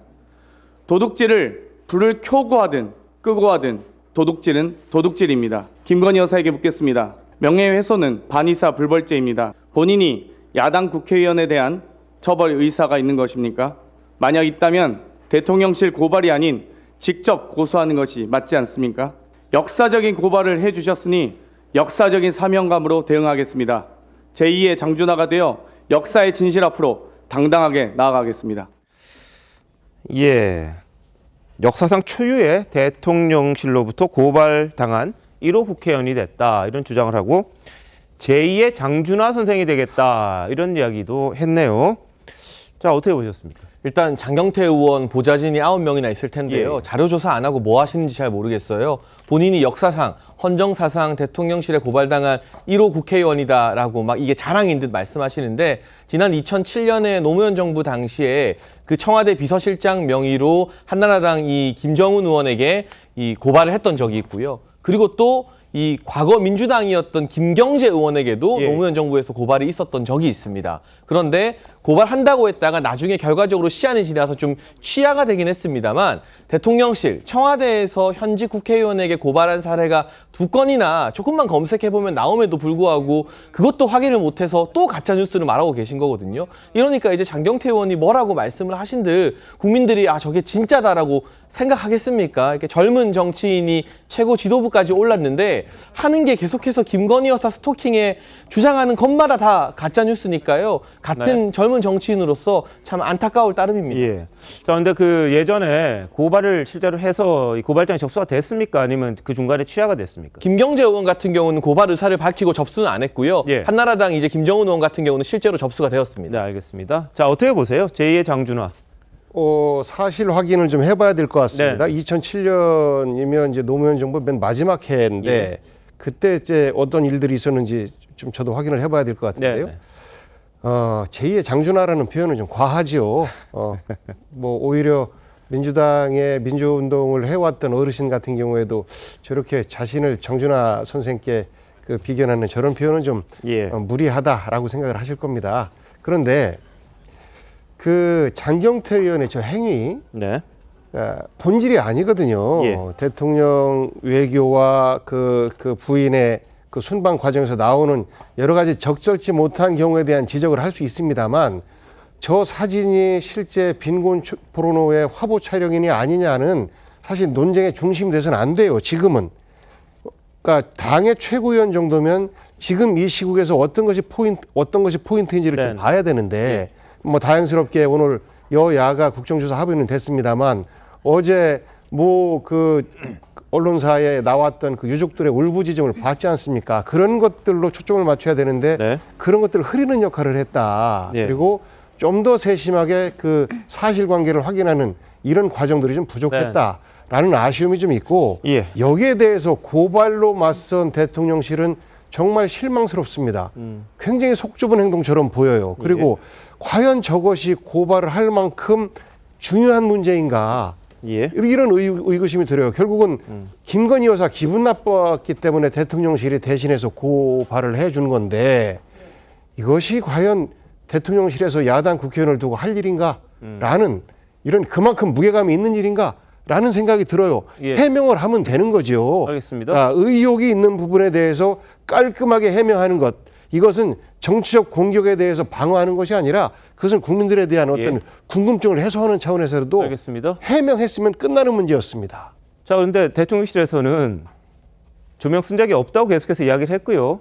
도둑질을 불을 켜고 하든 끄고 하든 도둑질은 도둑질입니다. 김건희 여사에게 묻겠습니다. 명예훼손은 반의사 불벌죄입니다. 본인이 야당 국회의원에 대한 처벌 의사가 있는 것입니까? 만약 있다면 대통령실 고발이 아닌 직접 고소하는 것이 맞지 않습니까? 역사적인 고발을 해주셨으니 역사적인 사명감으로 대응하겠습니다. 제2의 장준하가 되어 역사의 진실 앞으로 당당하게 나아가겠습니다. 예, 역사상 초유의 대통령실로부터 고발당한 1호 국회의원이 됐다 이런 주장을 하고 제2의 장준하 선생이 되겠다 이런 이야기도 했네요. 자, 어떻게 보셨습니까? 일단 장경태 의원 보좌진이 9명이나 있을 텐데요. 예. 자료조사 안 하고 뭐 하시는지 잘 모르겠어요. 본인이 역사상, 헌정사상 대통령실에 고발당한 1호 국회의원이다라고 막 이게 자랑인 듯 말씀하시는데 지난 2007년에 노무현 정부 당시에 그 청와대 비서실장 명의로 한나라당 이 김정은 의원에게 이 고발을 했던 적이 있고요. 그리고 또 이 과거 민주당이었던 김경재 의원에게도 예. 노무현 정부에서 고발이 있었던 적이 있습니다. 그런데 고발한다고 했다가 나중에 결과적으로 시한이 지나서 좀 취하가 되긴 했습니다만 대통령실, 청와대에서 현직 국회의원에게 고발한 사례가 2건이나 조금만 검색해보면 나옴에도 불구하고 그것도 확인을 못해서 또 가짜뉴스를 말하고 계신 거거든요. 이러니까 이제 장경태 의원이 뭐라고 말씀을 하신들 국민들이 아 저게 진짜다라고 생각하겠습니까? 이렇게 젊은 정치인이 최고 지도부까지 올랐는데 하는 게 계속해서 김건희 여사 스토킹에 주장하는 것마다 다 가짜뉴스니까요. 같은 네. 젊은 정치인으로서 참 안타까울 따름입니다. 예. 자, 근데 그 예전에 고발을 실제로 해서 이 고발장이 접수가 됐습니까? 아니면 그 중간에 취하가 됐습니까? 김경재 의원 같은 경우는 고발 의사를 밝히고 접수는 안 했고요. 예. 한나라당 이제 김정은 의원 같은 경우는 실제로 접수가 되었습니다. 네, 알겠습니다. 자, 어떻게 보세요? 제2의 장준하. 사실 확인을 좀 해봐야 될 것 같습니다. 네. 2007년이면 이제 노무현 정부 맨 마지막 해인데 예. 그때 이제 어떤 일들이 있었는지 좀 저도 확인을 해봐야 될 것 같은데요. 네. 제2의 장준하라는 표현은 좀 과하지요. 뭐 오히려 민주당의 민주운동을 해왔던 어르신 같은 경우에도 저렇게 자신을 장준하 선생께 그 비견하는 저런 표현은 좀 예. 무리하다라고 생각을 하실 겁니다. 그런데 그 장경태 의원의 저 행위 네. 본질이 아니거든요. 예. 대통령 외교와 그 부인의 그 순방 과정에서 나오는 여러 가지 적절치 못한 경우에 대한 지적을 할 수 있습니다만 저 사진이 실제 빈곤 포르노의 화보 촬영이냐 아니냐는 사실 논쟁의 중심이 돼서는 안 돼요. 지금은. 그러니까 당의 최고위원 정도면 지금 이 시국에서 어떤 것이 포인트인지를 네. 좀 봐야 되는데 뭐 다행스럽게 오늘 여야가 국정조사 합의는 됐습니다만 어제 뭐 그 언론사에 나왔던 그 유족들의 울부짖음을 봤지 않습니까? 그런 것들로 초점을 맞춰야 되는데 네. 그런 것들을 흐리는 역할을 했다. 예. 그리고 좀 더 세심하게 그 사실관계를 확인하는 이런 과정들이 좀 부족했다라는 아쉬움이 좀 있고 예. 여기에 대해서 고발로 맞선 대통령실은 정말 실망스럽습니다. 굉장히 속 좁은 행동처럼 보여요. 그리고 과연 저것이 고발을 할 만큼 중요한 문제인가? 예. 이런 의구심이 들어요. 결국은 김건희 여사 기분 나빴기 때문에 대통령실이 대신해서 고발을 해준 건데 이것이 과연 대통령실에서 야당 국회의원을 두고 할 일인가? 라는 이런 그만큼 무게감이 있는 일인가? 라는 생각이 들어요. 예. 해명을 하면 되는 거죠. 알겠습니다. 의혹이 있는 부분에 대해서 깔끔하게 해명하는 것. 이것은 정치적 공격에 대해서 방어하는 것이 아니라 그것은 국민들에 대한 어떤 궁금증을 해소하는 차원에서도 알겠습니다. 해명했으면 끝나는 문제였습니다. 자, 그런데 대통령실에서는 조명 쓴 적이 없다고 계속해서 이야기를 했고요.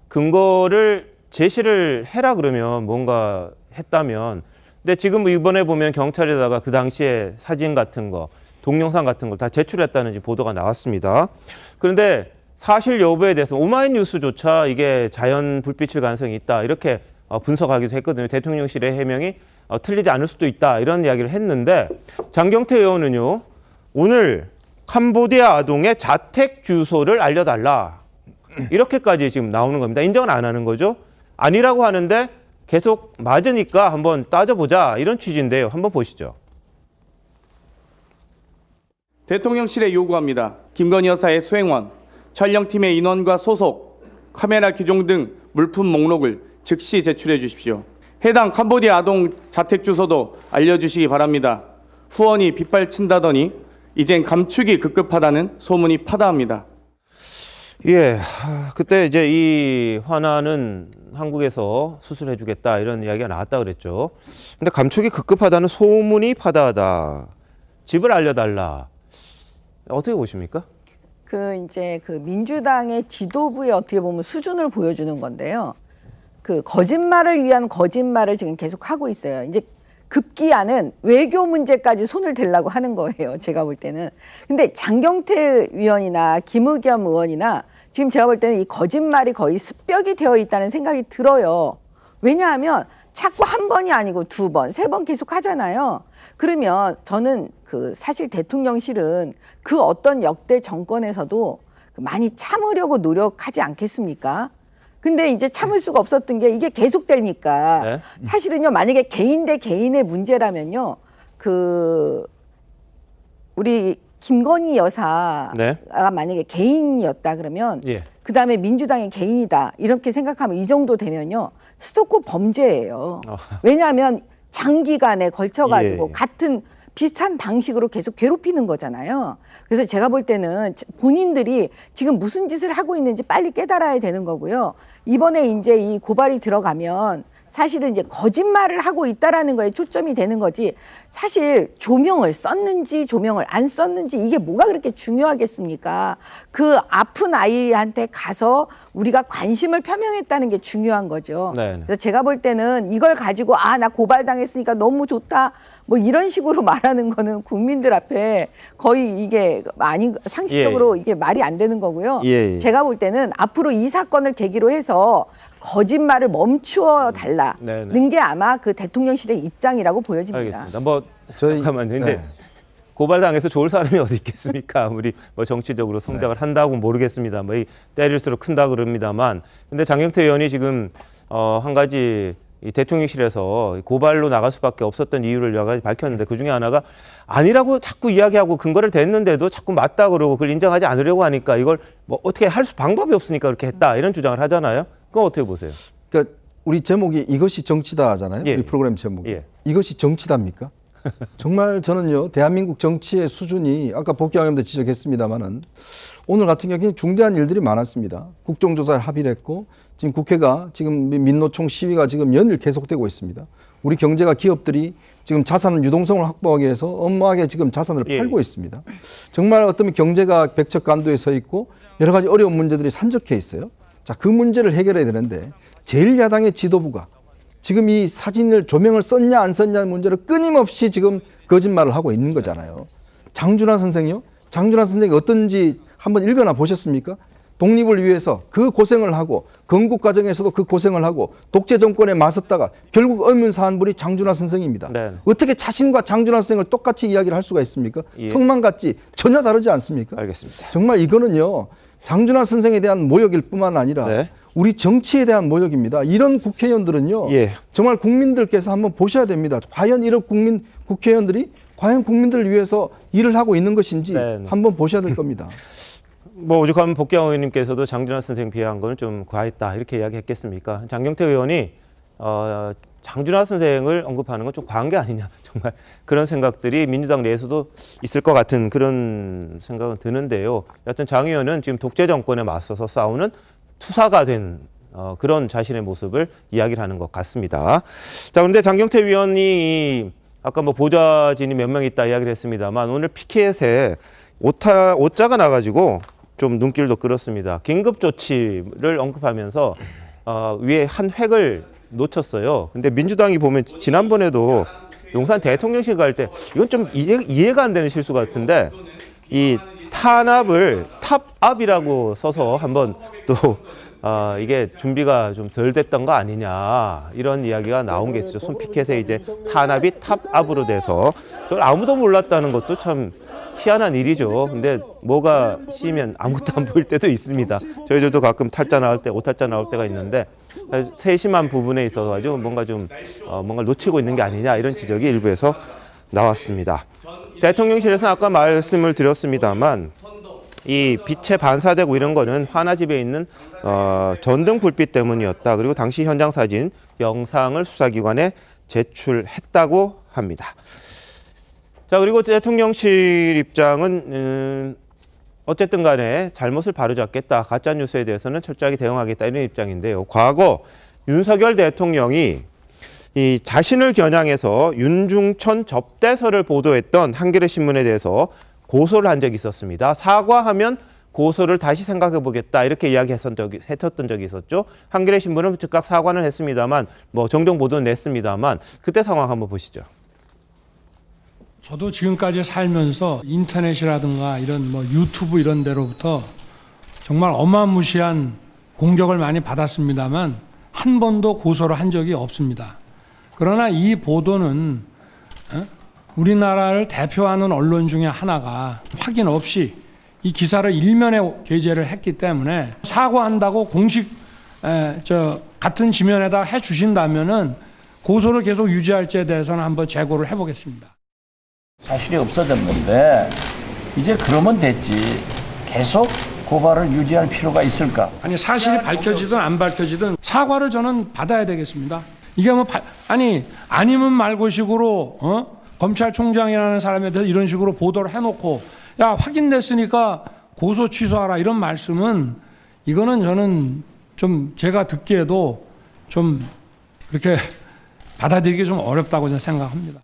근거를 제시를 해라 그러면 뭔가 했다면. 근데 지금 이번에 보면 경찰에다가 그 당시에 사진 같은 거, 동영상 같은 걸 다 제출했다는 보도가 나왔습니다. 그런데 사실 여부에 대해서 오마이뉴스조차 이게 자연 불빛일 가능성이 있다 이렇게 분석하기도 했거든요. 대통령실의 해명이 틀리지 않을 수도 있다 이런 이야기를 했는데 장경태 의원은요. 오늘 캄보디아 아동의 자택 주소를 알려달라 이렇게까지 지금 나오는 겁니다. 인정은 안 하는 거죠. 아니라고 하는데 계속 맞으니까 한번 따져보자 이런 취지인데요. 한번 보시죠. 대통령실에 요구합니다. 김건희 여사의 수행원, 촬영팀의 인원과 소속, 카메라 기종 등 물품 목록을 즉시 제출해 주십시오. 해당 캄보디아 아동 자택 주소도 알려주시기 바랍니다. 후원이 빗발친다더니 이젠 감축이 급급하다는 소문이 파다합니다. 예, 그때 이제 이 화나는 한국에서 수술해주겠다 이런 이야기가 나왔다 그랬죠. 근데 감축이 급급하다는 소문이 파다하다. 집을 알려달라. 어떻게 보십니까? 이제 민주당의 지도부의 어떻게 보면 수준을 보여주는 건데요. 거짓말을 위한 거짓말을 지금 계속 하고 있어요. 이제 급기야는 외교 문제까지 손을 대려고 하는 거예요. 제가 볼 때는. 근데 장경태 위원이나 김의겸 의원이나 지금 제가 볼 때는 이 거짓말이 거의 습벽이 되어 있다는 생각이 들어요. 왜냐하면 자꾸 한 번이 아니고 두 번, 세 번 계속 하잖아요. 그러면 저는 사실 대통령실은 그 어떤 역대 정권에서도 많이 참으려고 노력하지 않겠습니까? 근데 이제 참을 수가 없었던 게 이게 계속되니까 네. 사실은요, 만약에 개인 대 개인의 문제라면요, 우리 김건희 여사가 네. 만약에 개인이었다 그러면 예. 그 다음에 민주당이 개인이다 이렇게 생각하면 이 정도 되면요 스토커 범죄예요. 왜냐하면 장기간에 걸쳐가지고 예. 같은 비슷한 방식으로 계속 괴롭히는 거잖아요. 그래서 제가 볼 때는 본인들이 지금 무슨 짓을 하고 있는지 빨리 깨달아야 되는 거고요. 이번에 이제 이 고발이 들어가면 사실은 이제 거짓말을 하고 있다라는 거에 초점이 되는 거지, 사실 조명을 썼는지 조명을 안 썼는지 이게 뭐가 그렇게 중요하겠습니까? 그 아픈 아이한테 가서 우리가 관심을 표명했다는 게 중요한 거죠. 네네. 그래서 제가 볼 때는 이걸 가지고 나 고발당했으니까 너무 좋다 뭐 이런 식으로 말하는 거는 국민들 앞에 거의 이게 상식적으로 이게 말이 안 되는 거고요. 예. 제가 볼 때는 앞으로 이 사건을 계기로 해서 거짓말을 멈추어 달라는 게 아마 그 대통령실의 입장이라고 보여집니다. 알겠습니다. 잠깐만요. 근데 고발당해서 좋을 사람이 어디 있겠습니까? 아무리 정치적으로 성장을 한다고 모르겠습니다. 이 때릴수록 큰다 그럽니다만. 근데 장경태 의원이 지금 한 가지 이 대통령실에서 고발로 나갈 수밖에 없었던 이유를 여러 가지 밝혔는데 그중에 하나가 아니라고 자꾸 이야기하고 근거를 댔는데도 자꾸 맞다 그러고 그걸 인정하지 않으려고 하니까 이걸 어떻게 할 방법이 없으니까 그렇게 했다 이런 주장을 하잖아요. 그건 어떻게 보세요? 그러니까 우리 제목이 이것이 정치다잖아요. 우리 프로그램 제목이. 이것이 정치답니까? 정말 저는요, 대한민국 정치의 수준이 아까 복귀 의원도 지적했습니다마는 오늘 같은 경우에 중대한 일들이 많았습니다. 국정조사에 합의를 했고 지금 국회가 지금 민노총 시위가 지금 연일 계속되고 있습니다. 우리 경제가 기업들이 지금 자산 유동성을 확보하기 위해서 엄하게 지금 자산을 팔고 있습니다. 정말 어떤 경제가 백척간도에 서 있고 여러 가지 어려운 문제들이 산적해 있어요. 자, 그 문제를 해결해야 되는데 제1야당의 지도부가 지금 이 사진을 조명을 썼냐 안 썼냐는 문제를 끊임없이 지금 거짓말을 하고 있는 거잖아요. 장준하 선생이요? 장준하 선생이 어떤지 한번 읽어나 보셨습니까? 독립을 위해서 그 고생을 하고 건국 과정에서도 그 고생을 하고 독재 정권에 맞섰다가 결국 의문사한 분이 장준하 선생입니다. 어떻게 자신과 장준하 선생을 똑같이 이야기를 할 수가 있습니까? 성만 같지 전혀 다르지 않습니까? 알겠습니다. 정말 이거는요, 장준하 선생에 대한 모욕일 뿐만 아니라 우리 정치에 대한 모욕입니다. 이런 국회의원들은요, 정말 국민들께서 한번 보셔야 됩니다. 과연 이런 국회의원들이 과연 국민들을 위해서 일을 하고 있는 것인지 한번 보셔야 될 겁니다. 오죽하면 복귀 의원님께서도 장준하 선생 비하한 거는 좀 과했다 이렇게 이야기했겠습니까? 장경태 의원이 장준하 선생을 언급하는 건 좀 과한 게 아니냐, 정말 그런 생각들이 민주당 내에서도 있을 것 같은 그런 생각은 드는데요. 여하튼 장 의원은 지금 독재 정권에 맞서서 싸우는 투사가 된 그런 자신의 모습을 이야기를 하는 것 같습니다. 자, 그런데 장경태 위원이 아까 뭐 보좌진이 몇 명 있다 이야기를 했습니다만 오늘 피켓에 오자가 나가지고 좀 눈길도 끌었습니다. 긴급 조치를 언급하면서 위에 한 획을 놓쳤어요. 근데 민주당이 보면 지난번에도 용산 대통령실 갈 때 이건 좀 이해가 안 되는 실수 같은데 이 탄압을 탑압이라고 써서 한번 또 이게 준비가 좀 덜 됐던 거 아니냐 이런 이야기가 나온 게 있죠. 손피켓에 이제 탄압이 탑압으로 돼서 그걸 아무도 몰랐다는 것도 참 희한한 일이죠. 근데 뭐가 씌면 아무것도 안 보일 때도 있습니다. 저희들도 가끔 탈자 나올 때, 오탈자 나올 때가 있는데 세심한 부분에 있어서 가지고 뭔가 좀 뭔가 놓치고 있는 게 아니냐 이런 지적이 일부에서 나왔습니다. 대통령실에서는 아까 말씀을 드렸습니다만 이 빛에 반사되고 이런 거는 환하집에 있는 전등 불빛 때문이었다. 그리고 당시 현장 사진, 영상을 수사기관에 제출했다고 합니다. 자, 그리고 대통령실 입장은 어쨌든 간에 잘못을 바로잡겠다. 가짜뉴스에 대해서는 철저하게 대응하겠다. 이런 입장인데요. 과거 윤석열 대통령이 이 자신을 겨냥해서 윤중천 접대설을 보도했던 한겨레 신문에 대해서 고소를 한 적이 있었습니다. 사과하면 고소를 다시 생각해 보겠다. 이렇게 이야기했었던 적이 있었죠. 한겨레 신문은 즉각 사과는 했습니다만 뭐 정정 보도는 냈습니다만 그때 상황 한번 보시죠. 저도 지금까지 살면서 인터넷이라든가 이런 뭐 유튜브 이런 데로부터 정말 어마무시한 공격을 많이 받았습니다만 한 번도 고소를 한 적이 없습니다. 그러나 이 보도는 우리나라를 대표하는 언론 중에 하나가 확인 없이 이 기사를 일면에 게재를 했기 때문에 사과한다고 공식 같은 지면에다 해주신다면은 고소를 계속 유지할지에 대해서는 한번 재고를 해보겠습니다. 사실이 없어졌는데 이제 그러면 됐지. 계속 고발을 유지할 필요가 있을까? 아니 사실이 밝혀지든 안 밝혀지든 사과를 저는 받아야 되겠습니다. 이게 뭐 아니면 말고식으로 검찰총장이라는 사람에 대해서 이런 식으로 보도를 해놓고 야 확인됐으니까 고소 취소하라 이런 말씀은 이거는 저는 좀 제가 듣기에도 좀 그렇게 받아들이기 좀 어렵다고 저는 생각합니다.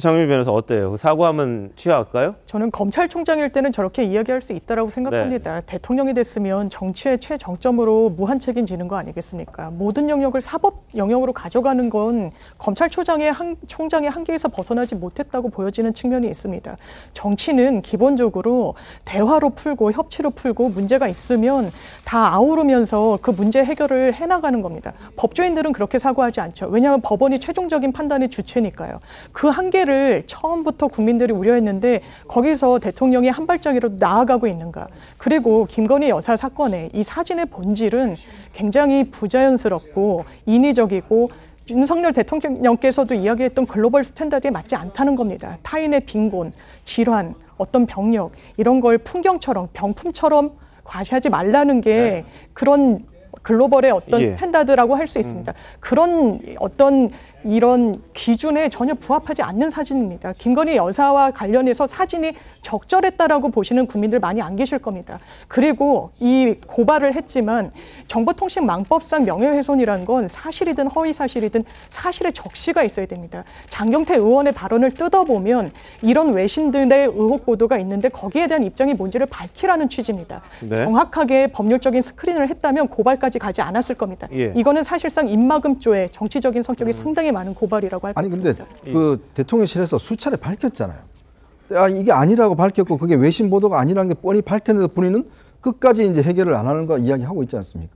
장윤 변호사 어때요? 사과하면 취하할까요? 저는 검찰총장일 때는 저렇게 이야기할 수 있다라고 생각합니다. 네. 대통령이 됐으면 정치의 최정점으로 무한 책임지는 거 아니겠습니까? 모든 영역을 사법 영역으로 가져가는 건 검찰총장의 한계에서 벗어나지 못했다고 보여지는 측면이 있습니다. 정치는 기본적으로 대화로 풀고 협치로 풀고 문제가 있으면 다 아우르면서 그 문제 해결을 해나가는 겁니다. 법조인들은 그렇게 사고하지 않죠. 왜냐하면 법원이 최종적인 판단의 주체니까요. 그 한계를 처음부터 국민들이 우려했는데 거기서 대통령이 한 발짝이라도 나아가고 있는가. 그리고 김건희 여사 사건의 이 사진의 본질은 굉장히 부자연스럽고 인위적이고 윤석열 대통령께서도 이야기했던 글로벌 스탠다드에 맞지 않다는 겁니다. 타인의 빈곤, 질환, 어떤 병력 이런 걸 풍경처럼 병품처럼 과시하지 말라는 게 그런 글로벌의 어떤 스탠다드라고 할 수 있습니다. 그런 어떤 이런 기준에 전혀 부합하지 않는 사진입니다. 김건희 여사와 관련해서 사진이 적절했다라고 보시는 국민들 많이 안 계실 겁니다. 그리고 이 고발을 했지만 정보통신망법상 명예훼손이라는 건 사실이든 허위사실이든 사실의 적시가 있어야 됩니다. 장경태 의원의 발언을 뜯어보면 이런 외신들의 의혹 보도가 있는데 거기에 대한 입장이 뭔지를 밝히라는 취지입니다. 네. 정확하게 법률적인 스크린을 했다면 고발까지 가지 않았을 겁니다. 이거는 사실상 입막음조의 정치적인 성격이 상당히 많은 고발이라고 할 수 있습니다. 아니 근데 그 대통령실에서 수차례 밝혔잖아요. 이게 아니라고 밝혔고 그게 외신 보도가 아니라는 게 뻔히 밝혔는데 본인은 끝까지 이제 해결을 안 하는 거 이야기하고 있지 않습니까?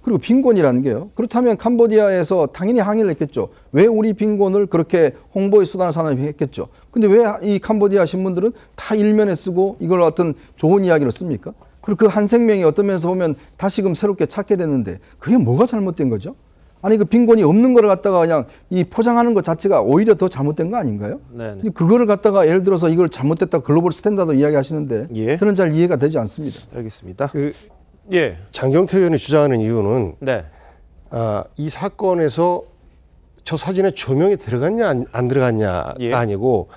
그리고 빈곤이라는 게요. 그렇다면 캄보디아에서 당연히 항의를 했겠죠. 왜 우리 빈곤을 그렇게 홍보의 수단을 삼아 했겠죠. 근데 왜 이 캄보디아 신문들은 다 일면에 쓰고 이걸 어떤 좋은 이야기로 씁니까? 그리고 그 한 생명이 어떤 면에서 보면 다시금 새롭게 찾게 됐는데 그게 뭐가 잘못된 거죠? 아니 그 빈곤이 없는 거를 갖다가 그냥 이 포장하는 것 자체가 오히려 더 잘못된 거 아닌가요? 네네. 그거를 갖다가 예를 들어서 이걸 잘못됐다 글로벌 스탠다드 이야기하시는데 저는 잘 이해가 되지 않습니다. 알겠습니다. 장경태 의원이 주장하는 이유는 이 사건에서 저 사진에 조명이 들어갔냐 안 들어갔냐가 예. 아니고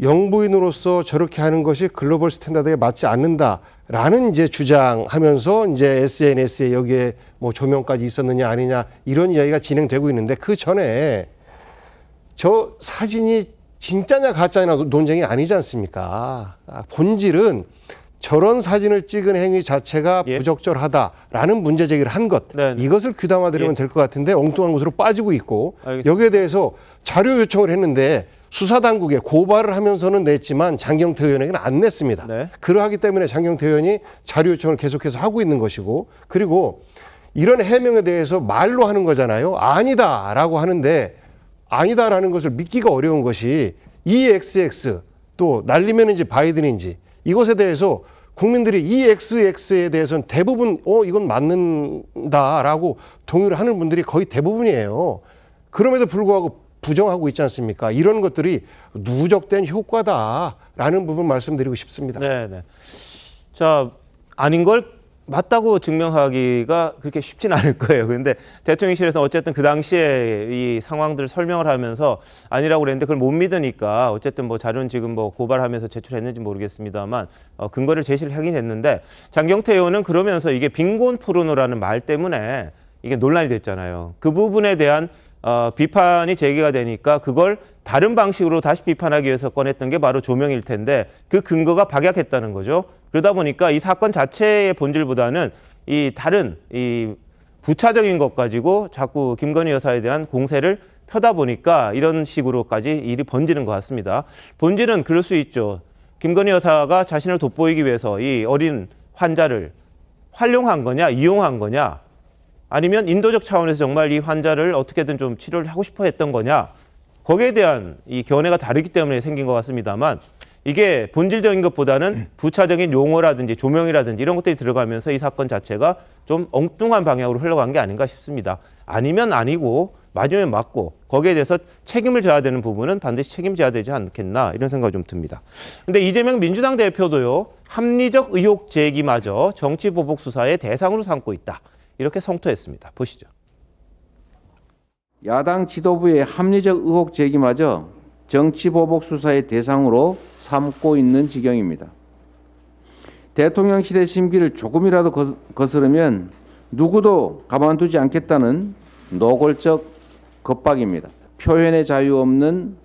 영부인으로서 저렇게 하는 것이 글로벌 스탠다드에 맞지 않는다라는 이제 주장하면서 이제 SNS에 여기에 뭐 조명까지 있었느냐 아니냐 이런 이야기가 진행되고 있는데 그 전에 저 사진이 진짜냐 가짜냐 논쟁이 아니지 않습니까? 본질은 저런 사진을 찍은 행위 자체가 부적절하다라는 문제 제기를 한 것. 이것을 귀담아드리면 될 것 같은데 엉뚱한 곳으로 빠지고 있고 여기에 대해서 자료 요청을 했는데 수사당국에 고발을 하면서는 냈지만 장경태 의원에게는 안 냈습니다. 그러하기 때문에 장경태 의원이 자료 요청을 계속해서 하고 있는 것이고 그리고 이런 해명에 대해서 말로 하는 거잖아요. 아니다라고 하는데 아니다라는 것을 믿기가 어려운 것이 이 XX 또 날리면인지 바이든인지 이것에 대해서 국민들이 이 XX에 대해서는 대부분 이건 맞는다라고 동의를 하는 분들이 거의 대부분이에요. 그럼에도 불구하고 부정하고 있지 않습니까? 이런 것들이 누적된 효과다라는 부분 말씀드리고 싶습니다. 네네. 자, 아닌 걸 맞다고 증명하기가 그렇게 쉽진 않을 거예요. 그런데 대통령실에서 어쨌든 그 당시에 이 상황들을 설명을 하면서 아니라고 그랬는데 그걸 못 믿으니까 어쨌든 뭐 자료는 지금 뭐 고발하면서 제출했는지 모르겠습니다만 근거를 제시를 하긴 했는데 장경태 의원은 그러면서 이게 빈곤 포르노라는 말 때문에 이게 논란이 됐잖아요. 그 부분에 대한 비판이 제기가 되니까 그걸 다른 방식으로 다시 비판하기 위해서 꺼냈던 게 바로 조명일 텐데 그 근거가 박약했다는 거죠. 그러다 보니까 이 사건 자체의 본질보다는 이 다른 이 부차적인 것 가지고 자꾸 김건희 여사에 대한 공세를 펴다 보니까 이런 식으로까지 일이 번지는 것 같습니다. 본질은 그럴 수 있죠. 김건희 여사가 자신을 돋보이기 위해서 이 어린 환자를 활용한 거냐, 이용한 거냐, 아니면 인도적 차원에서 정말 이 환자를 어떻게든 좀 치료를 하고 싶어 했던 거냐, 거기에 대한 이 견해가 다르기 때문에 생긴 것 같습니다만 이게 본질적인 것보다는 부차적인 용어라든지 조명이라든지 이런 것들이 들어가면서 이 사건 자체가 좀 엉뚱한 방향으로 흘러간 게 아닌가 싶습니다. 아니면 아니고 맞으면 맞고 거기에 대해서 책임을 져야 되는 부분은 반드시 책임져야 되지 않겠나 이런 생각이 좀 듭니다. 근데 이재명 민주당 대표도요, 합리적 의혹 제기마저 정치 보복 수사의 대상으로 삼고 있다. 이렇게 성토했습니다. 보시죠. 야당 지도부의 합리적 의혹 제기마저 정치 보복 수사의 대상으로 삼고 있는 지경입니다. 대통령실의 심기를 조금이라도 거스르면 누구도 가만두지 않겠다는 노골적 겁박입니다. 표현의 자유 없는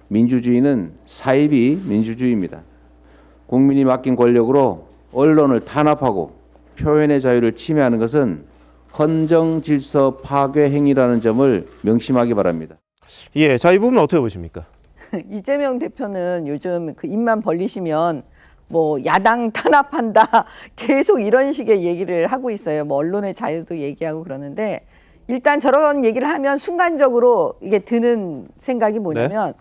민주주의는 사이비 민주주의입니다. 국민이 맡긴 권력으로 언론을 탄압하고 표현의 자유를 침해하는 것은 헌정 질서 파괴 행위라는 점을 명심하기 바랍니다. 예, 자, 이 부분 어떻게 보십니까? 이재명 대표는 요즘 그 입만 벌리시면 뭐 야당 탄압한다 계속 이런 식의 얘기를 하고 있어요. 뭐 언론의 자유도 얘기하고 그러는데 일단 저런 얘기를 하면 순간적으로 이게 드는 생각이 뭐냐면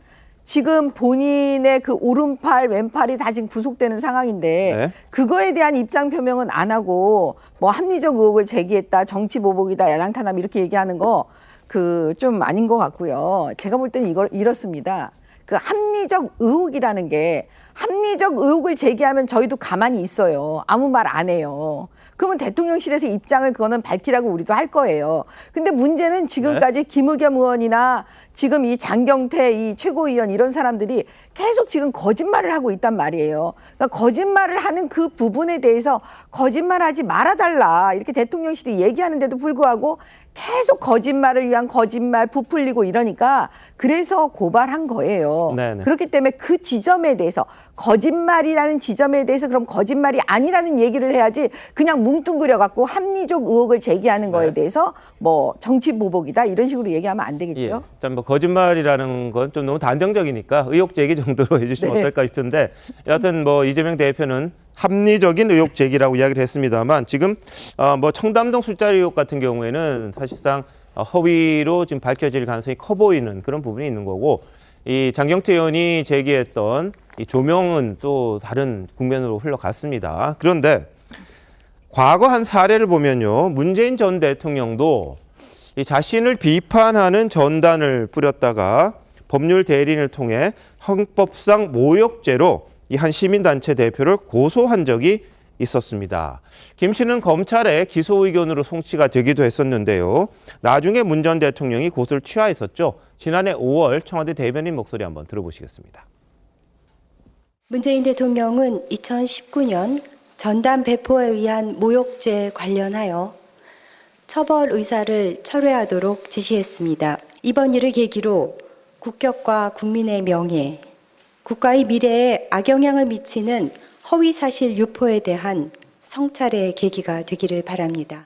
지금 본인의 그 오른팔 왼팔이 다 지금 구속되는 상황인데 그거에 대한 입장 표명은 안 하고 뭐 합리적 의혹을 제기했다, 정치 보복이다, 야당 탄압 이렇게 얘기하는 거 그 좀 아닌 것 같고요. 제가 볼 때는 이렇습니다. 그 합리적 의혹이라는 게 합리적 의혹을 제기하면 저희도 가만히 있어요. 아무 말 안 해요. 그러면 대통령실에서 입장을 그거는 밝히라고 우리도 할 거예요. 근데 문제는 지금까지 김의겸 의원이나 지금 이 장경태 이 최고위원 이런 사람들이 계속 지금 거짓말을 하고 있단 말이에요. 그러니까 거짓말을 하는 그 부분에 대해서 거짓말하지 말아달라 이렇게 대통령실이 얘기하는데도 불구하고 계속 거짓말을 위한 거짓말 부풀리고 이러니까 그래서 고발한 거예요. 네네. 그렇기 때문에 그 지점에 대해서 거짓말이라는 지점에 대해서 그럼 거짓말이 아니라는 얘기를 해야지 그냥 뭉뚱그려 갖고 합리적 의혹을 제기하는 거에 대해서 뭐 정치 보복이다 이런 식으로 얘기하면 안 되겠죠. 예. 뭐 거짓말이라는 건 좀 너무 단정적이니까 의혹 제기 정도로 해주시면 어떨까 싶은데 여하튼 뭐 이재명 대표는 합리적인 의혹 제기라고 이야기를 했습니다만 지금 뭐 청담동 술자리 의혹 같은 경우에는 사실상 허위로 지금 밝혀질 가능성이 커 보이는 그런 부분이 있는 거고 이 장경태 의원이 제기했던 이 조명은 또 다른 국면으로 흘러갔습니다. 그런데 과거 한 사례를 보면요, 문재인 전 대통령도 이 자신을 비판하는 전단을 뿌렸다가 법률 대리인을 통해 헌법상 모욕죄로 이 한 시민단체 대표를 고소한 적이 있었습니다. 김 씨는 검찰의 기소 의견으로 송치가 되기도 했었는데요. 나중에 문 전 대통령이 고소를 취하했었죠. 지난해 5월 청와대 대변인 목소리 한번 들어보시겠습니다. 문재인 대통령은 2019년 전단 배포에 의한 모욕죄 관련하여 처벌 의사를 철회하도록 지시했습니다. 이번 일을 계기로 국격과 국민의 명예, 국가의 미래에 악영향을 미치는 허위사실 유포에 대한 성찰의 계기가 되기를 바랍니다.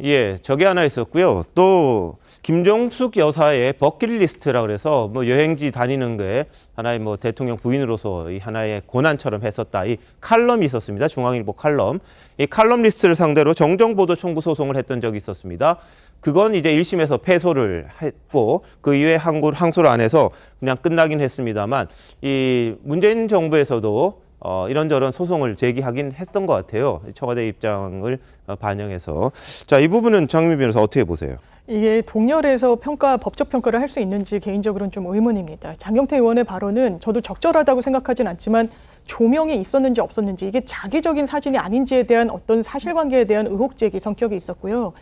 예, 저게 하나 있었고요. 또 김종숙 여사의 버킷리스트라 그래서 뭐 여행지 다니는 게 하나의 뭐 대통령 부인으로서 이 하나의 고난처럼 했었다. 이 칼럼이 있었습니다. 중앙일보 칼럼. 이 칼럼 리스트를 상대로 정정보도 청구 소송을 했던 적이 있었습니다. 그건 이제 1심에서 패소를 했고 그 이후에 항소를 안 해서 그냥 끝나긴 했습니다만 이 문재인 정부에서도 이런저런 소송을 제기하긴 했던 것 같아요. 청와대 입장을 반영해서. 자, 이 부분은 장미 변호사 어떻게 보세요? 이게 동렬해서 법적 평가를 할 수 있는지 개인적으로는 좀 의문입니다. 장경태 의원의 발언은 저도 적절하다고 생각하진 않지만 조명이 있었는지 없었는지 이게 자기적인 사진이 아닌지에 대한 어떤 사실관계에 대한 의혹 제기 성격이 있었고요.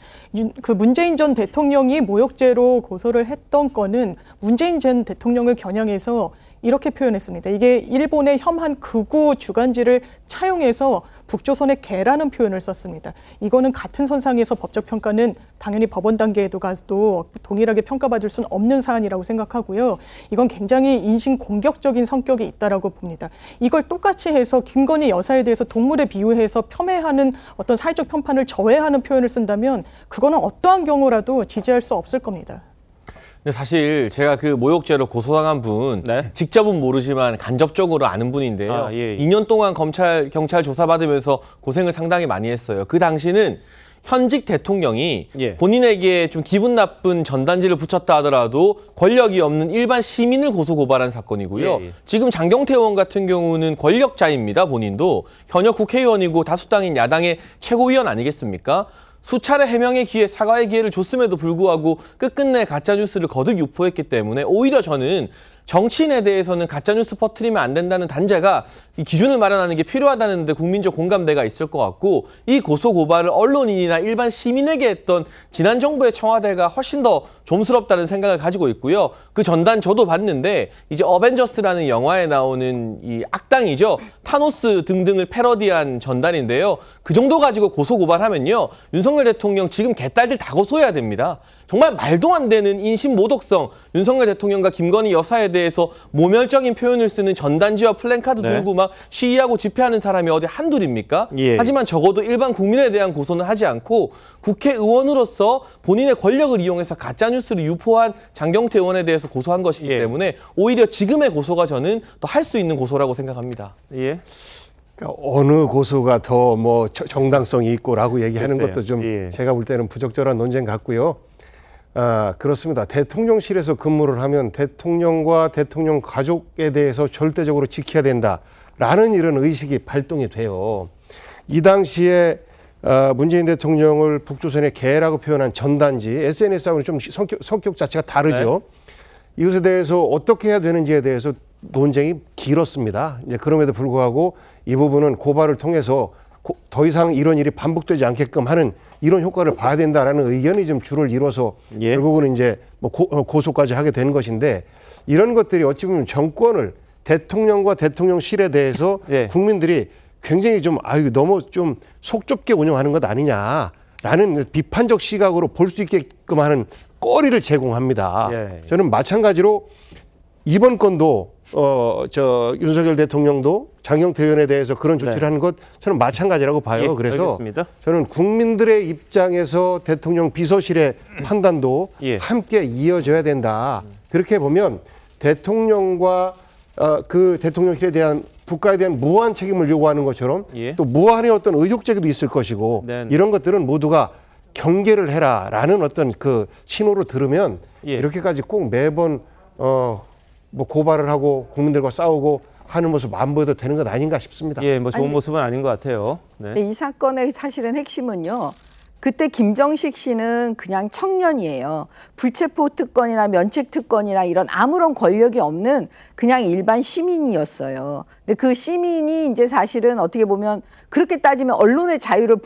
그 문재인 전 대통령이 모욕죄로 고소를 했던 건은 문재인 전 대통령을 겨냥해서 이렇게 표현했습니다. 이게 일본의 혐한 극우 주간지를 차용해서 북조선의 개라는 표현을 썼습니다. 이거는 같은 선상에서 법적 평가는 당연히 법원 단계에도 가도 동일하게 평가받을 수는 없는 사안이라고 생각하고요. 이건 굉장히 인신 공격적인 성격이 있다라고 봅니다. 이걸 똑같이 해서 김건희 여사에 대해서 동물에 비유해서 폄훼하는 어떤 사회적 편판을 저해하는 표현을 쓴다면 그거는 어떠한 경우라도 지지할 수 없을 겁니다. 근데 사실 제가 그 모욕죄로 고소당한 분 직접은 모르지만 간접적으로 아는 분인데요. 2년 동안 경찰 조사받으면서 고생을 상당히 많이 했어요. 그 당시는 현직 대통령이 본인에게 좀 기분 나쁜 전단지를 붙였다 하더라도 권력이 없는 일반 시민을 고소고발한 사건이고요. 지금 장경태 의원 같은 경우는 권력자입니다. 본인도 현역 국회의원이고 다수당인 야당의 최고위원 아니겠습니까? 수차례 해명의 기회, 사과의 기회를 줬음에도 불구하고 끝끝내 가짜뉴스를 거듭 유포했기 때문에 오히려 저는 정치인에 대해서는 가짜뉴스 퍼뜨리면 안 된다는 단죄가 이 기준을 마련하는 게 필요하다는 데 국민적 공감대가 있을 것 같고 이 고소고발을 언론인이나 일반 시민에게 했던 지난 정부의 청와대가 훨씬 더 좀스럽다는 생각을 가지고 있고요. 그 전단 저도 봤는데 이제 어벤져스라는 영화에 나오는 이 악당이죠. 타노스 등등을 패러디한 전단인데요. 그 정도 가지고 고소고발하면요. 윤석열 대통령 지금 개딸들 다 고소해야 됩니다. 정말 말도 안 되는 인신 모독성, 윤석열 대통령과 김건희 여사에 대해서 모멸적인 표현을 쓰는 전단지와 플랜카드 들고 막 시위하고 집회하는 사람이 어디 한둘입니까? 하지만 적어도 일반 국민에 대한 고소는 하지 않고 국회의원으로서 본인의 권력을 이용해서 가짜뉴스를 유포한 장경태 의원에 대해서 고소한 것이기 때문에 오히려 지금의 고소가 저는 더 할 수 있는 고소라고 생각합니다. 그러니까 어느 고소가 더 뭐 정당성이 있고라고 얘기하는 것도 좀 제가 볼 때는 부적절한 논쟁 같고요. 그렇습니다. 대통령실에서 근무를 하면 대통령과 대통령 가족에 대해서 절대적으로 지켜야 된다라는 이런 의식이 발동이 돼요. 이 당시에 문재인 대통령을 북조선의 개라고 표현한 전단지, SNS하고는 좀 성격 자체가 다르죠. 이것에 대해서 어떻게 해야 되는지에 대해서 논쟁이 길었습니다. 이제 그럼에도 불구하고 이 부분은 고발을 통해서 더 이상 이런 일이 반복되지 않게끔 하는 이런 효과를 봐야 된다라는 의견이 좀 줄을 이뤄서 결국은 이제 뭐 고소까지 하게 된 것인데 이런 것들이 어찌 보면 정권을 대통령과 대통령실에 대해서 국민들이 굉장히 좀 너무 좀 속좁게 운영하는 것 아니냐라는 비판적 시각으로 볼 수 있게끔 하는 거리를 제공합니다. 저는 마찬가지로 이번 건도 윤석열 대통령도 장경태 의원에 대해서 그런 조치를 하는 것 저는 마찬가지라고 봐요. 그래서 알겠습니다. 저는 국민들의 입장에서 대통령 비서실의 판단도 함께 이어져야 된다. 그렇게 보면 대통령과 그 대통령실에 대한 국가에 대한 무한 책임을 요구하는 것처럼 또 무한의 어떤 의혹 제기도 있을 것이고 이런 것들은 모두가 경계를 해라라는 어떤 그 신호로 들으면 이렇게까지 꼭 매번 뭐 고발을 하고 국민들과 싸우고 하는 모습 안 보여도 되는 것 아닌가 싶습니다. 뭐 좋은 모습은 아닌 것 같아요. 이 사건의 사실은 핵심은요. 그때 김정식 씨는 그냥 청년이에요. 불체포 특권이나 면책 특권이나 이런 아무런 권력이 없는 그냥 일반 시민이었어요. 근데 그 시민이 이제 사실은 어떻게 보면 그렇게 따지면 언론의 자유를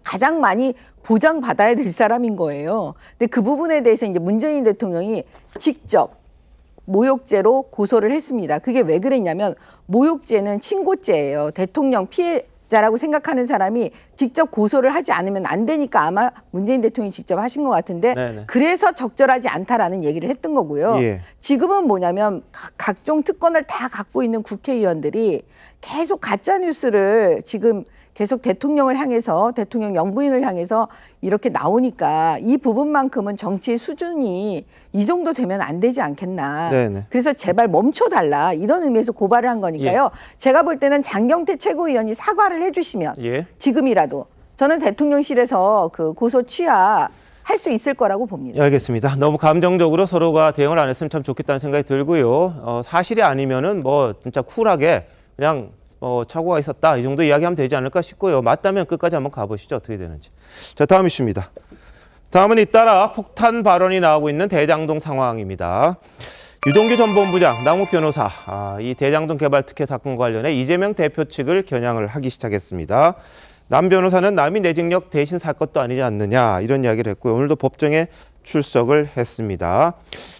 가장 많이 보장받아야 될 사람인 거예요. 근데 그 부분에 대해서 이제 문재인 대통령이 직접 모욕죄로 고소를 했습니다. 그게 왜 그랬냐면 모욕죄는 친고죄예요. 대통령 피해자라고 생각하는 사람이 직접 고소를 하지 않으면 안 되니까 아마 문재인 대통령이 직접 하신 것 같은데 네네. 그래서 적절하지 않다라는 얘기를 했던 거고요. 예. 지금은 뭐냐면 각종 특권을 다 갖고 있는 국회의원들이 계속 가짜 뉴스를 지금 계속 대통령을 향해서 대통령 영부인을 향해서 이렇게 나오니까 이 부분만큼은 정치의 수준이 이 정도 되면 안 되지 않겠나. 네네. 그래서 제발 멈춰달라 이런 의미에서 고발을 한 거니까요. 제가 볼 때는 장경태 최고위원이 사과를 해주시면 예. 지금이라도 저는 대통령실에서 그 고소 취하 할 수 있을 거라고 봅니다. 예, 알겠습니다. 너무 감정적으로 서로가 대응을 안 했으면 참 좋겠다는 생각이 들고요. 사실이 아니면은 뭐 진짜 쿨하게 그냥 착오가 있었다 이 정도 이야기하면 되지 않을까 싶고요. 맞다면 끝까지 한번 가보시죠. 어떻게 되는지. 자, 다음 이슈입니다. 다음은 잇따라 폭탄 발언이 나오고 있는 대장동 상황입니다. 유동규 전 본부장, 남욱 변호사, 이 대장동 개발 특혜 사건과 관련해 이재명 대표 측을 겨냥을 하기 시작했습니다. 남 변호사는 남이 내 징역 대신 살 것도 아니지 않느냐 이런 이야기를 했고요. 오늘도 법정에 출석을 했습니다.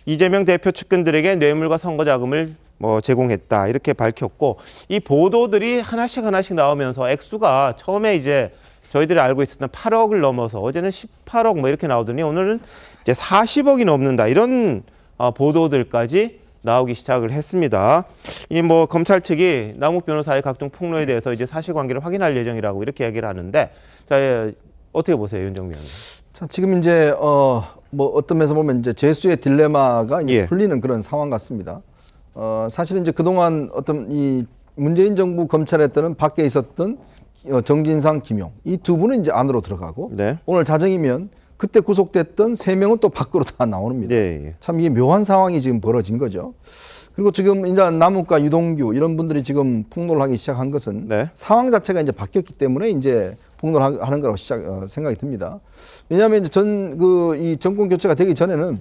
이재명 대표 측근들에게 뇌물과 선거 자금을 제공했다 이렇게 밝혔고 이 보도들이 하나씩 나오면서 액수가 처음에 이제 저희들이 알고 있었던 8억을 넘어서 어제는 18억 뭐 이렇게 나오더니 오늘은 이제 40억이 넘는다 이런 보도들까지 나오기 시작을 했습니다. 이 검찰 측이 남욱 변호사의 각종 폭로에 대해서 이제 사실관계를 확인할 예정이라고 이렇게 얘기를 하는데 자, 어떻게 보세요, 윤정미 의원님? 자, 지금 이제 어떤 면에서 보면 이제 재수의 딜레마가 이제 예. 풀리는 그런 상황 같습니다. 사실은 이제 그동안 어떤 이 문재인 정부 검찰에 때는 밖에 있었던 정진상, 김용 이 두 분은 이제 안으로 들어가고 네. 오늘 자정이면 그때 구속됐던 3명은 또 밖으로 다 나옵니다. 예. 참 이게 묘한 상황이 지금 벌어진 거죠. 그리고 지금 이제 남욱과 유동규 이런 분들이 지금 폭로를 하기 시작한 것은 상황 자체가 이제 바뀌었기 때문에 이제 폭로를 하는 거라고 생각이 듭니다. 왜냐하면 이제 이 정권 교체가 되기 전에는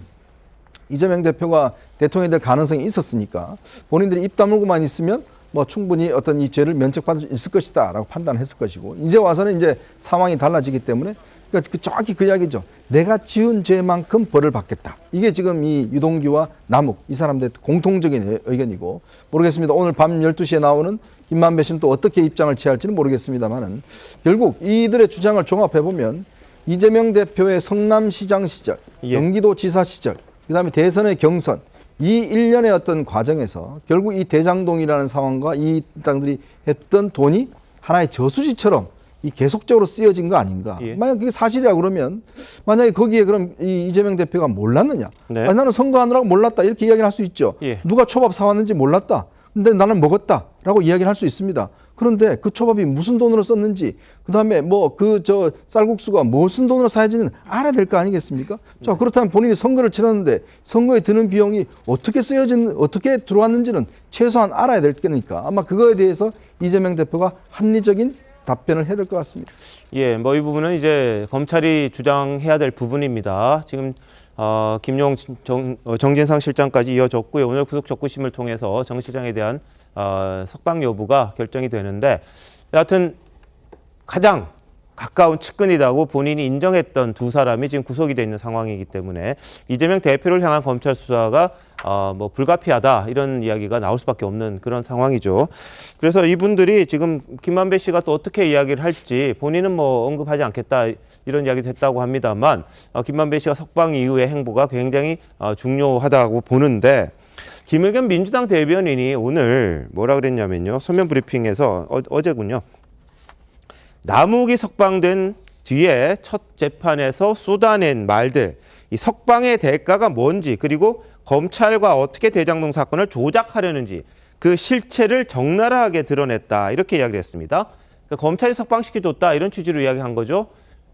이재명 대표가 대통령이 될 가능성이 있었으니까 본인들이 입 다물고만 있으면 충분히 어떤 이 죄를 면책받을 수 있을 것이다라고 판단했을 것이고 이제 와서는 이제 상황이 달라지기 때문에 그러니까 정확히 그 이야기죠. 내가 지은 죄만큼 벌을 받겠다. 이게 지금 이 유동규와 남욱 이 사람들의 공통적인 의견이고 모르겠습니다. 오늘 밤 12시에 나오는 김만배 씨는 또 어떻게 입장을 취할지는 모르겠습니다만은 결국 이들의 주장을 종합해 보면 이재명 대표의 성남시장 시절, 경기도지사 시절, 그다음에 대선의 경선 이 일련의 어떤 과정에서 결국 이 대장동이라는 상황과 이 땅들이 했던 돈이 하나의 저수지처럼 이 계속적으로 쓰여진 거 아닌가. 만약 그게 사실이야 그러면 만약에 거기에 그럼 이 이재명 대표가 몰랐느냐. 아니, 나는 선거하느라고 몰랐다 이렇게 이야기를 할 수 있죠. 누가 초밥 사왔는지 몰랐다. 근데 나는 먹었다라고 이야기를 할 수 있습니다. 그런데 그 초밥이 무슨 돈으로 썼는지 그다음에 쌀국수가 무슨 돈으로 사야지는 알아야 될 거 아니겠습니까? 자, 그렇다면 본인이 선거를 치렀는데 선거에 드는 비용이 어떻게 들어왔는지는 최소한 알아야 될 거니까 아마 그거에 대해서 이재명 대표가 합리적인 답변을 해야 될 것 같습니다. 예, 이 부분은 이제 검찰이 주장해야 될 부분입니다. 지금 김용 정진상 실장까지 이어졌고요. 오늘 구속 적구심을 통해서 정 실장에 대한 석방 여부가 결정이 되는데 여하튼 가장 가까운 측근이라고 본인이 인정했던 두 사람이 지금 구속이 돼 있는 상황이기 때문에 이재명 대표를 향한 검찰 수사가 불가피하다 이런 이야기가 나올 수밖에 없는 그런 상황이죠. 그래서 이분들이 지금 김만배 씨가 또 어떻게 이야기를 할지 본인은 언급하지 않겠다 이런 이야기도 했다고 합니다만 김만배 씨가 석방 이후의 행보가 굉장히 중요하다고 보는데 김의겸 민주당 대변인이 오늘 뭐라 그랬냐면요. 서면 브리핑에서 어제군요. 남욱이 석방된 뒤에 첫 재판에서 쏟아낸 말들, 이 석방의 대가가 뭔지 그리고 검찰과 어떻게 대장동 사건을 조작하려는지 그 실체를 적나라하게 드러냈다 이렇게 이야기를 했습니다. 그러니까 검찰이 석방시켜줬다 이런 취지로 이야기한 거죠.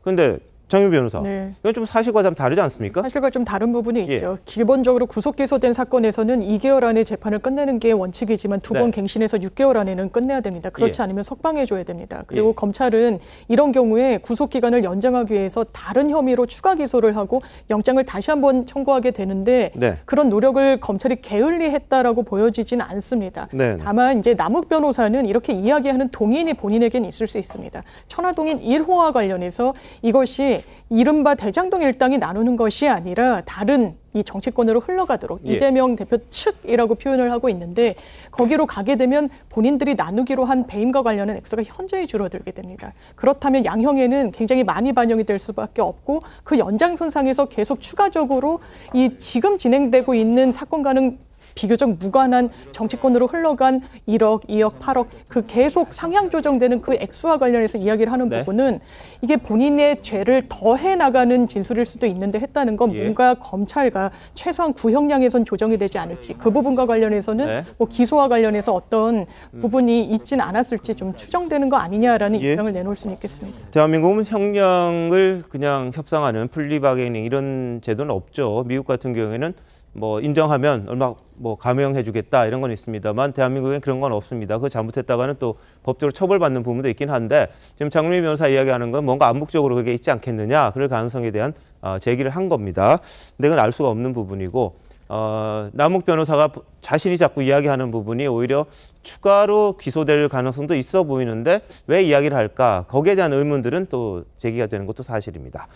그런데 장윤 변호사. 네. 이건 좀 사실과 좀 다르지 않습니까? 사실과 좀 다른 부분이 있죠. 기본적으로 구속 기소된 사건에서는 2개월 안에 재판을 끝내는 게 원칙이지만 두 번 갱신해서 6개월 안에는 끝내야 됩니다. 그렇지 않으면 석방해줘야 됩니다. 그리고 검찰은 이런 경우에 구속 기간을 연장하기 위해서 다른 혐의로 추가 기소를 하고 영장을 다시 한번 청구하게 되는데 그런 노력을 검찰이 게을리했다라고 보여지지는 않습니다. 다만 이제 남욱 변호사는 이렇게 이야기하는 동의인이 본인에게는 있을 수 있습니다. 천화동인 1호와 관련해서 이것이 이른바 대장동 일당이 나누는 것이 아니라 다른 이 정치권으로 흘러가도록 이재명 대표 측이라고 표현을 하고 있는데 거기로 가게 되면 본인들이 나누기로 한 배임과 관련한 액수가 현저히 줄어들게 됩니다. 그렇다면 양형에는 굉장히 많이 반영이 될 수밖에 없고 그 연장선상에서 계속 추가적으로 이 지금 진행되고 있는 사건과는 비교적 무관한 정치권으로 흘러간 1억, 2억, 8억 그 계속 상향 조정되는 그 액수와 관련해서 이야기를 하는 부분은 이게 본인의 죄를 더해 나가는 진술일 수도 있는데 했다는 건 뭔가 검찰과 최소한 구형량에선 조정이 되지 않을지 그 부분과 관련해서는 뭐 기소와 관련해서 어떤 부분이 있진 않았을지 좀 추정되는 거 아니냐라는 입장을 내놓을 수는 있겠습니다. 대한민국은 형량을 그냥 협상하는 플리바게닝 이런 제도는 없죠. 미국 같은 경우에는 뭐 인정하면 얼마 뭐 감형해주겠다 이런 건 있습니다만 대한민국엔 그런 건 없습니다. 그거 잘못했다가는 또 법적으로 처벌받는 부분도 있긴 한데 지금 장윤희 변호사 이야기하는 건 뭔가 암묵적으로 그게 있지 않겠느냐 그럴 가능성에 대한 제기를 한 겁니다. 근데 그건 알 수가 없는 부분이고 남욱 변호사가 자신이 자꾸 이야기하는 부분이 오히려 추가로 기소될 가능성도 있어 보이는데 왜 이야기를 할까? 거기에 대한 의문들은 또 제기가 되는 것도 사실입니다.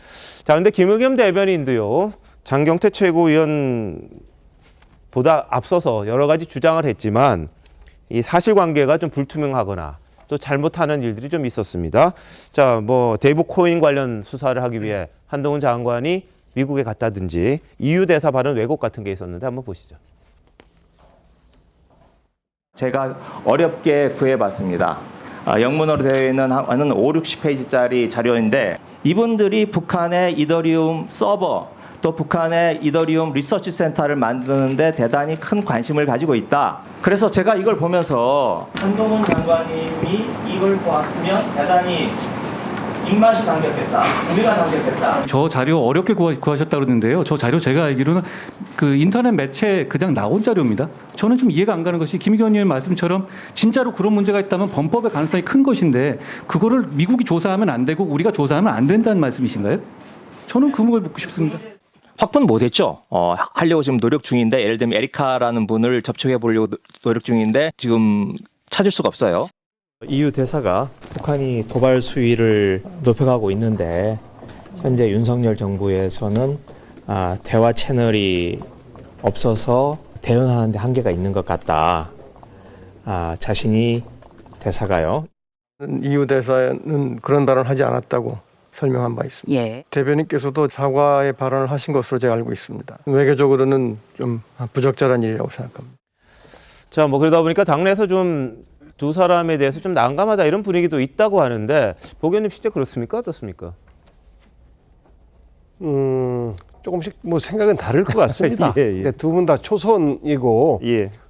자, 근데 김의겸 대변인도요. 장경태 최고위원보다 앞서서 여러 가지 주장을 했지만 이 사실관계가 좀 불투명하거나 또 잘못하는 일들이 좀 있었습니다. 자, 뭐 대북 코인 관련 수사를 하기 위해 한동훈 장관이 미국에 갔다든지 EU 대사 발언 왜곡 같은 게 있었는데 한번 보시죠. 제가 어렵게 구해봤습니다. 영문으로 되어 있는 한 5, 60페이지짜리 자료인데 이분들이 북한의 이더리움 서버 또 북한의 이더리움 리서치 센터를 만드는데 대단히 큰 관심을 가지고 있다. 그래서 제가 이걸 보면서 한동훈 장관님이 이걸 보았으면 대단히 입맛이 당겼겠다. 우리가 당겼겠다. 저 자료 어렵게 구하셨다고 그러는데요. 저 자료 제가 알기로는 그 인터넷 매체에 그냥 나온 자료입니다. 저는 좀 이해가 안 가는 것이 김의겸 의원님 말씀처럼 진짜로 그런 문제가 있다면 범법의 가능성이 큰 것인데 그거를 미국이 조사하면 안 되고 우리가 조사하면 안 된다는 말씀이신가요? 저는 그 부분을 묻고 싶습니다. 확보는 못했죠. 하려고 지금 노력 중인데 예를 들면 에리카라는 분을 접촉해 보려고 노력 중인데 지금 찾을 수가 없어요. EU 대사가 북한이 도발 수위를 높여가고 있는데 현재 윤석열 정부에서는 대화 채널이 없어서 대응하는 데 한계가 있는 것 같다. 자신이 대사가요. EU 대사는 그런 발언을 하지 않았다고 설명한 바 있습니다. 대변인께서도 사과의 발언을 하신 것으로 제가 알고 있습니다. 외교적으로는 좀 부적절한 일이라고 생각합니다. 자, 뭐 그러다 보니까 당내에서 좀 두 사람에 대해서 좀 난감하다 이런 분위기도 있다고 하는데 복 의원님 실제 그렇습니까? 어떻습니까? 조금씩 뭐 생각은 다를 것 같습니다. 두 분 다 초선이고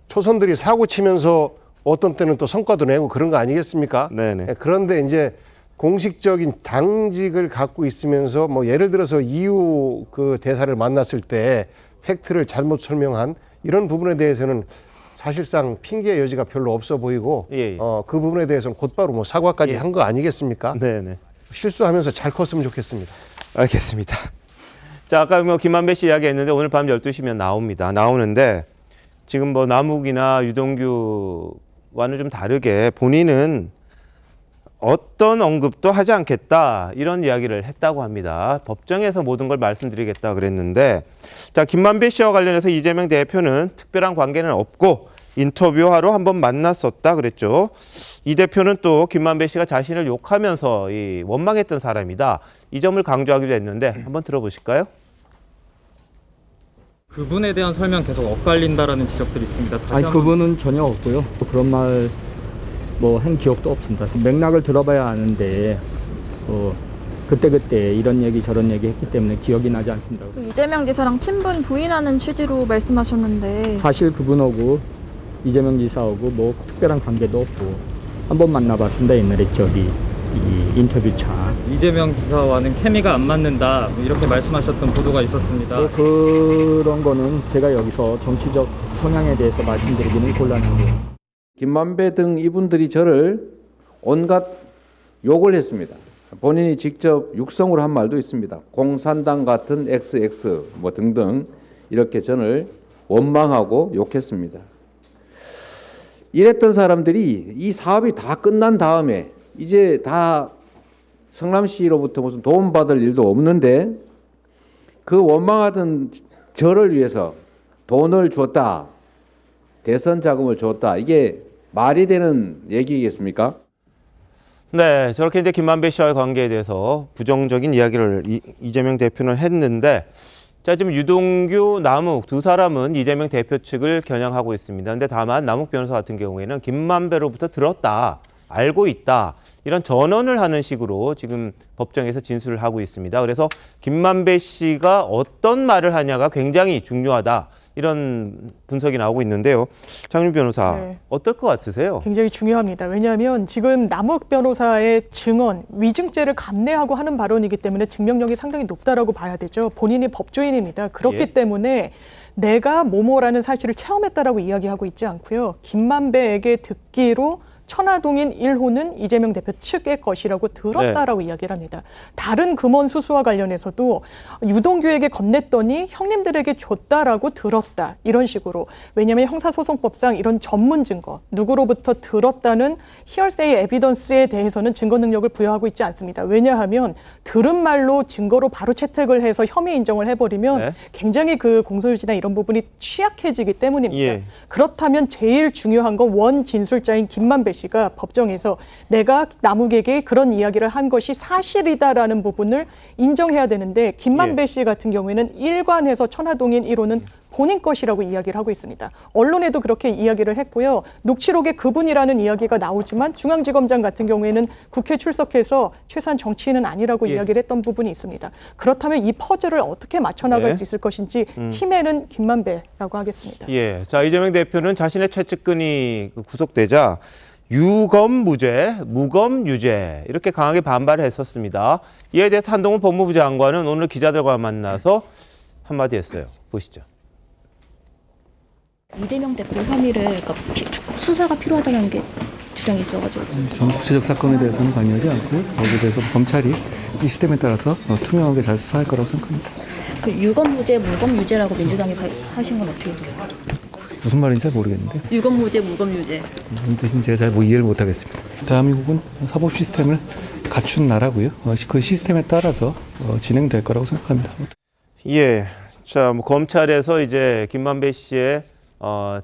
초선들이 사고 치면서 어떤 때는 또 성과도 내고 그런 거 아니겠습니까? 그런데 이제 공식적인 당직을 갖고 있으면서 뭐 예를 들어서 EU 그 대사를 만났을 때 팩트를 잘못 설명한 이런 부분에 대해서는 사실상 핑계의 여지가 별로 없어 보이고 그 부분에 대해서는 곧바로 뭐 사과까지 한 거 아니겠습니까? 실수하면서 잘 컸으면 좋겠습니다. 알겠습니다. 자, 아까 뭐 김만배 씨 이야기했는데 오늘 밤 12시면 나오는데 지금 뭐 남욱이나 유동규와는 좀 다르게 본인은 어떤 언급도 하지 않겠다 이런 이야기를 했다고 합니다. 법정에서 모든 걸 말씀드리겠다 그랬는데 자, 김만배 씨와 관련해서 이재명 대표는 특별한 관계는 없고 인터뷰하러 한번 만났었다 그랬죠. 이 대표는 또 김만배 씨가 자신을 욕하면서 원망했던 사람이다. 이 점을 강조하기도 했는데 한번 들어보실까요? 그분에 대한 설명 계속 엇갈린다라는 지적들이 있습니다. 아니 그분은 전혀 없고요. 그런 말 뭐 한 기억도 없습니다. 맥락을 들어봐야 아는데 그때 이런 얘기 저런 얘기 했기 때문에 기억이 나지 않습니다. 이재명 지사랑 친분 부인하는 취지로 말씀하셨는데 사실 그분하고 이재명 지사하고 뭐 특별한 관계도 없고 한 번 만나봤습니다. 옛날에 이 인터뷰차 이재명 지사와는 케미가 안 맞는다 뭐 이렇게 말씀하셨던 보도가 있었습니다. 그런 거는 제가 여기서 정치적 성향에 대해서 말씀드리기는 곤란하고요. 김만배 등 이분들이 저를 온갖 욕을 했습니다. 본인이 직접 육성으로 한 말도 있습니다. 공산당 같은 XX 뭐 등등 이렇게 저를 원망하고 욕했습니다. 이랬던 사람들이 이 사업이 다 끝난 다음에 이제 다 성남시로부터 무슨 도움받을 일도 없는데 그 원망하던 저를 위해서 돈을 줬다. 대선 자금을 줬다. 이게 말이 되는 얘기겠습니까? 네, 저렇게 이제 김만배 씨와의 관계에 대해서 부정적인 이야기를 이재명 대표는 했는데, 자, 지금 유동규, 남욱 두 사람은 이재명 대표 측을 겨냥하고 있습니다. 근데 다만 남욱 변호사 같은 경우에는 김만배로부터 들었다, 알고 있다, 이런 전언을 하는 식으로 지금 법정에서 진술을 하고 있습니다. 그래서 김만배 씨가 어떤 말을 하냐가 굉장히 중요하다, 이런 분석이 나오고 있는데요. 장윤 변호사, 네. 어떨 것 같으세요? 굉장히 중요합니다. 왜냐하면 지금 남욱 변호사의 증언, 위증죄를 감내하고 하는 발언이기 때문에 증명력이 상당히 높다라고 봐야 되죠. 본인이 법조인입니다. 그렇기 때문에 내가 모모라는 사실을 체험했다라고 이야기하고 있지 않고요. 김만배에게 듣기로 천화동인 1호는 이재명 대표 측의 것이라고 들었다라고 이야기를 합니다. 다른 금원 수수와 관련해서도 유동규에게 건넸더니 형님들에게 줬다라고 들었다, 이런 식으로. 왜냐하면 형사소송법상 이런 전문 증거, 누구로부터 들었다는 히얼세이 에비던스에 대해서는 증거 능력을 부여하고 있지 않습니다. 왜냐하면 들은 말로 증거로 바로 채택을 해서 혐의 인정을 해버리면 굉장히 그 공소유지나 이런 부분이 취약해지기 때문입니다. 그렇다면 제일 중요한 건 원 진술자인 김만배 씨가 법정에서 내가 남욱에게 그런 이야기를 한 것이 사실이다라는 부분을 인정해야 되는데, 김만배 씨 같은 경우에는 일관해서 천화동인 1호는 본인 것이라고 이야기를 하고 있습니다. 언론에도 그렇게 이야기를 했고요. 녹취록에 그분이라는 이야기가 나오지만 중앙지검장 같은 경우에는 국회 출석해서 최소한 정치인은 아니라고 이야기를 했던 부분이 있습니다. 그렇다면 이 퍼즐을 어떻게 맞춰나갈 수 있을 것인지 힘에는 김만배라고 하겠습니다. 예, 자, 이재명 대표는 자신의 최측근이 구속되자 유검무죄, 무검유죄 이렇게 강하게 반발을 했었습니다. 이에 대해서 한동훈 법무부 장관은 오늘 기자들과 만나서 한마디 했어요. 보시죠. 이재명 대표 혐의를 수사가 필요하다는 게 주장이 있어가지고 저는 구체적 사건에 대해서는 관여하지 않고요. 거기에 대해서 검찰이 이 시스템에 따라서 투명하게 잘 수사할 거라고 생각합니다. 그 유검무죄, 무검유죄라고 민주당이 하신 건 어떻게 돼요? 무슨 말인지 잘 모르겠는데. 유검무죄, 무검유죄. 무슨 뜻인지 제가 잘 이해를 못하겠습니다. 대한민국은 사법 시스템을 갖춘 나라고요. 그 시스템에 따라서 진행될 거라고 생각합니다. 예, 자, 뭐 검찰에서 이제 김만배 씨의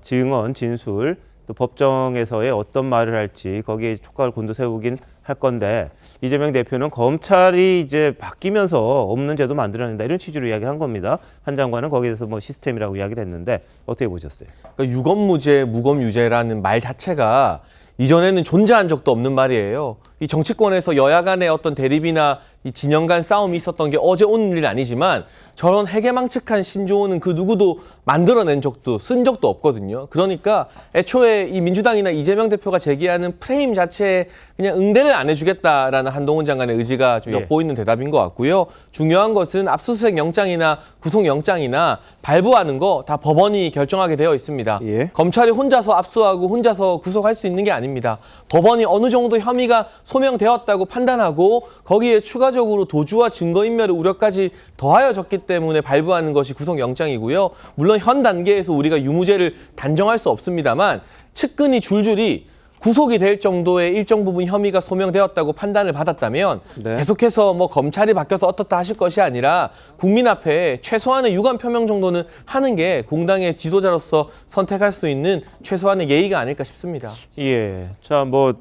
증언, 진술, 또 법정에서의 어떤 말을 할지 거기에 촉각을 곤두세우긴 할 건데, 이재명 대표는 검찰이 이제 바뀌면서 없는 제도 만들어낸다, 이런 취지로 이야기한 겁니다. 한 장관은 거기에 대해서 뭐 시스템이라고 이야기를 했는데 어떻게 보셨어요? 그러니까 유검무죄, 무검유죄라는 말 자체가 이전에는 존재한 적도 없는 말이에요. 이 정치권에서 여야 간의 어떤 대립이나 이 진영 간 싸움이 있었던 게 어제 오는 일 아니지만, 저런 해괴망측한 신조어는 그 누구도 만들어낸 적도 쓴 적도 없거든요. 그러니까 애초에 이 민주당이나 이재명 대표가 제기하는 프레임 자체에 그냥 응대를 안 해주겠다라는 한동훈 장관의 의지가 좀 엿보이는 대답인 것 같고요. 중요한 것은 압수수색 영장이나 구속영장이나 발부하는 거 다 법원이 결정하게 되어 있습니다. 검찰이 혼자서 압수하고 혼자서 구속할 수 있는 게 아닙니다. 법원이 어느 정도 혐의가 소명되었다고 판단하고 거기에 추가적으로 도주와 증거인멸의 우려까지 더하여졌기 때문에 발부하는 것이 구속영장이고요. 물론 현 단계에서 우리가 유무죄를 단정할 수 없습니다만, 측근이 줄줄이 구속이 될 정도의 일정 부분 혐의가 소명되었다고 판단을 받았다면 계속해서 뭐 검찰이 바뀌어서 어떻다 하실 것이 아니라 국민 앞에 최소한의 유감 표명 정도는 하는 게 공당의 지도자로서 선택할 수 있는 최소한의 예의가 아닐까 싶습니다. 예, 자, 뭐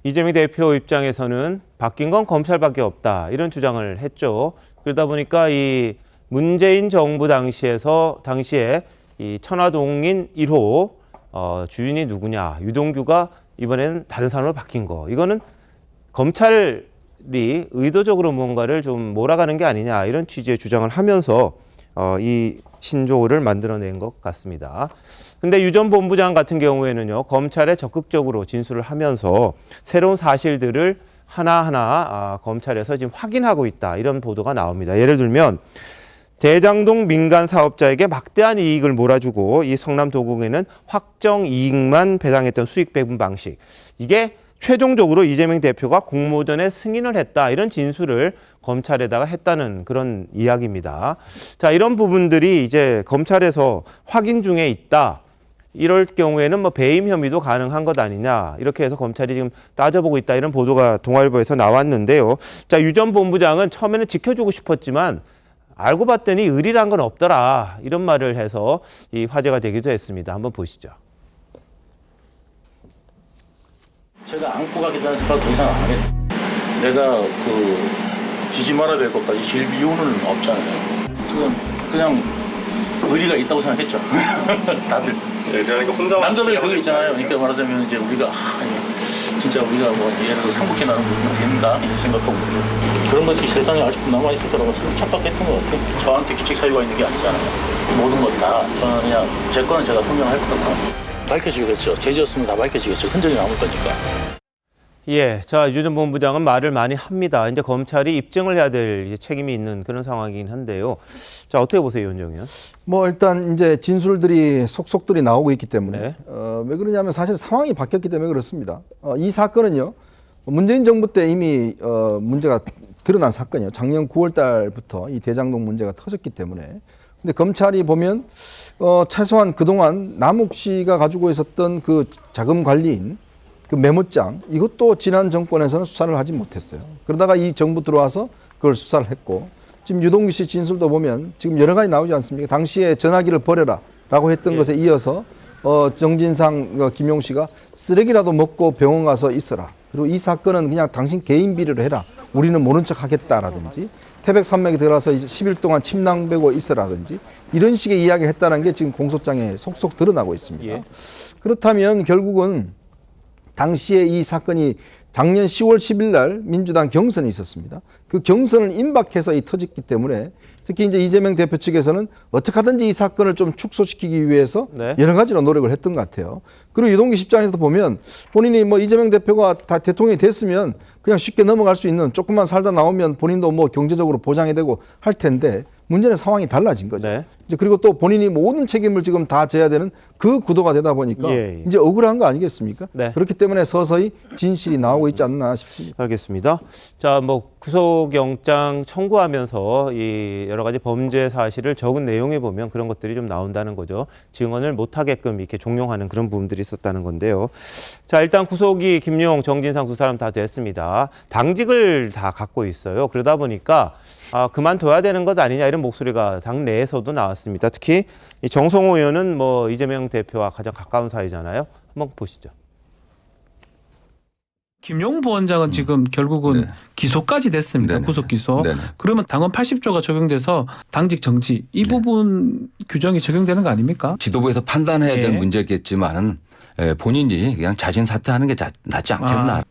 이재명 대표 입장에서는 바뀐 건 검찰밖에 없다, 이런 주장을 했죠. 그러다 보니까 이 문재인 정부 당시에 이 천화동인 1호 주인이 누구냐, 유동규가 이번에는 다른 사람으로 바뀐 거, 이거는 검찰이 의도적으로 뭔가를 좀 몰아가는 게 아니냐, 이런 취지의 주장을 하면서 이 신조어를 만들어낸 것 같습니다. 근데 유 전 본부장 같은 경우에는요, 검찰에 적극적으로 진술을 하면서 새로운 사실들을 하나하나 검찰에서 지금 확인하고 있다. 이런 보도가 나옵니다. 예를 들면 대장동 민간 사업자에게 막대한 이익을 몰아주고 이 성남도공에는 확정 이익만 배당했던 수익 배분 방식. 이게 최종적으로 이재명 대표가 공모전에 승인을 했다. 이런 진술을 검찰에다가 했다는 그런 이야기입니다. 자, 이런 부분들이 이제 검찰에서 확인 중에 있다. 이럴 경우에는 뭐 배임 혐의도 가능한 것 아니냐. 이렇게 해서 검찰이 지금 따져보고 있다. 이런 보도가 동아일보에서 나왔는데요. 자, 유 전 본부장은 처음에는 지켜주고 싶었지만 알고 봤더니 의리란 건 없더라. 이런 말을 해서 이 화제가 되기도 했습니다. 한번 보시죠. 제가 안고 가겠다는 생각 더 이상 안 해. 내가 지지 말아야 될 것까지 질 이유는 없잖아요. 그냥 의리가 있다고 생각했죠. 다들. 그러니까 혼자 남자들 그거 있잖아요. 그러니까 말하자면 이제 우리가 진짜 우리가 뭐 예를 들어 상복해 나는 부분이 된다 이런 생각하고 있죠. 그런 것이 세상에 아직도 남아 있을 거라고 착각했던 것 같아요. 저한테 규칙 사유가 있는 게 아니잖아요. 모든 것 다 저는 그냥 제 거는 제가 설명할 거니까 밝혀지겠죠. 죄지었으면 다 밝혀지겠죠. 흔적이 남을 거니까. 예, 자, 유 전 본부장은 말을 많이 합니다. 이제 검찰이 입증을 해야 될 책임이 있는 그런 상황이긴 한데요. 자, 어떻게 보세요, 윤정희 의원? 뭐 일단 이제 진술들이 속속들이 나오고 있기 때문에 왜 그러냐면 사실 상황이 바뀌었기 때문에 그렇습니다. 이 사건은요, 문재인 정부 때 이미 문제가 드러난 사건이에요. 작년 9월 달부터 이 대장동 문제가 터졌기 때문에. 근데 검찰이 보면 최소한 그동안 남욱 씨가 가지고 있었던 그 자금 관리인 그 메모장, 이것도 지난 정권에서는 수사를 하지 못했어요. 그러다가 이 정부 들어와서 그걸 수사를 했고, 지금 유동규 씨 진술도 보면 지금 여러 가지 나오지 않습니까? 당시에 전화기를 버려라 라고 했던 것에 이어서 정진상, 김용 씨가 쓰레기라도 먹고 병원 가서 있어라. 그리고 이 사건은 그냥 당신 개인 비리로 해라. 우리는 모른 척 하겠다라든지, 태백 산맥에 들어가서 10일 동안 침낭 베고 있어라든지, 이런 식의 이야기를 했다는 게 지금 공소장에 속속 드러나고 있습니다. 그렇다면 결국은 당시에 이 사건이 작년 10월 10일 날 민주당 경선이 있었습니다. 그 경선을 임박해서 터졌기 때문에 특히 이제 이재명 대표 측에서는 어떻게 하든지 이 사건을 좀 축소시키기 위해서 여러 가지로 노력을 했던 것 같아요. 그리고 유동규 입장에서도 보면 본인이 뭐 이재명 대표가 다 대통령이 됐으면 그냥 쉽게 넘어갈 수 있는, 조금만 살다 나오면 본인도 뭐 경제적으로 보장이 되고 할 텐데 문제는 상황이 달라진 거죠. 이제 그리고 또 본인이 모든 책임을 지금 다 져야 되는 그 구도가 되다 보니까 이제 억울한 거 아니겠습니까? 그렇기 때문에 서서히 진실이 나오고 있지 않나 싶습니다. 알겠습니다. 자, 뭐 구속영장 청구하면서 이 여러 가지 범죄 사실을 적은 내용에 보면 그런 것들이 좀 나온다는 거죠. 증언을 못하게끔 이렇게 종용하는 그런 부분들이 있었다는 건데요. 자, 일단 구속이 김용, 정진상 두 사람 다 됐습니다. 당직을 다 갖고 있어요. 그러다 보니까 그만둬야 되는 것 아니냐 이런 목소리가 당 내에서도 나왔습니다. 특히 이 정성호 의원은 뭐 이재명 대표와 가장 가까운 사이잖아요. 한번 보시죠. 김용 부원장은 지금 결국은 기소까지 됐습니다. 구속 기소. 그러면 당헌 80조가 적용돼서 당직 정지 이 부분 규정이 적용되는 거 아닙니까? 지도부에서 판단해야 될 문제겠지만은 본인이 그냥 자진 사퇴하는 게 낫지 않겠나.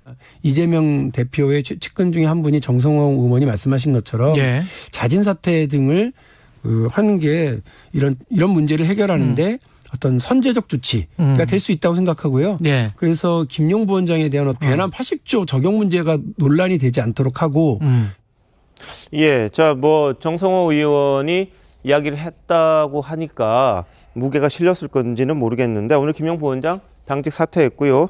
이재명 대표의 측근 중에 한 분이 정성호 의원이 말씀하신 것처럼 자진 사퇴 등을 하는 게 이런 문제를 해결하는데 어떤 선제적 조치가 될 수 있다고 생각하고요. 그래서 김용 부원장에 대한 괜한 80조 적용 문제가 논란이 되지 않도록 하고. 예, 자, 뭐 정성호 의원이 이야기를 했다고 하니까 무게가 실렸을 건지는 모르겠는데 오늘 김용 부원장 당직 사퇴했고요.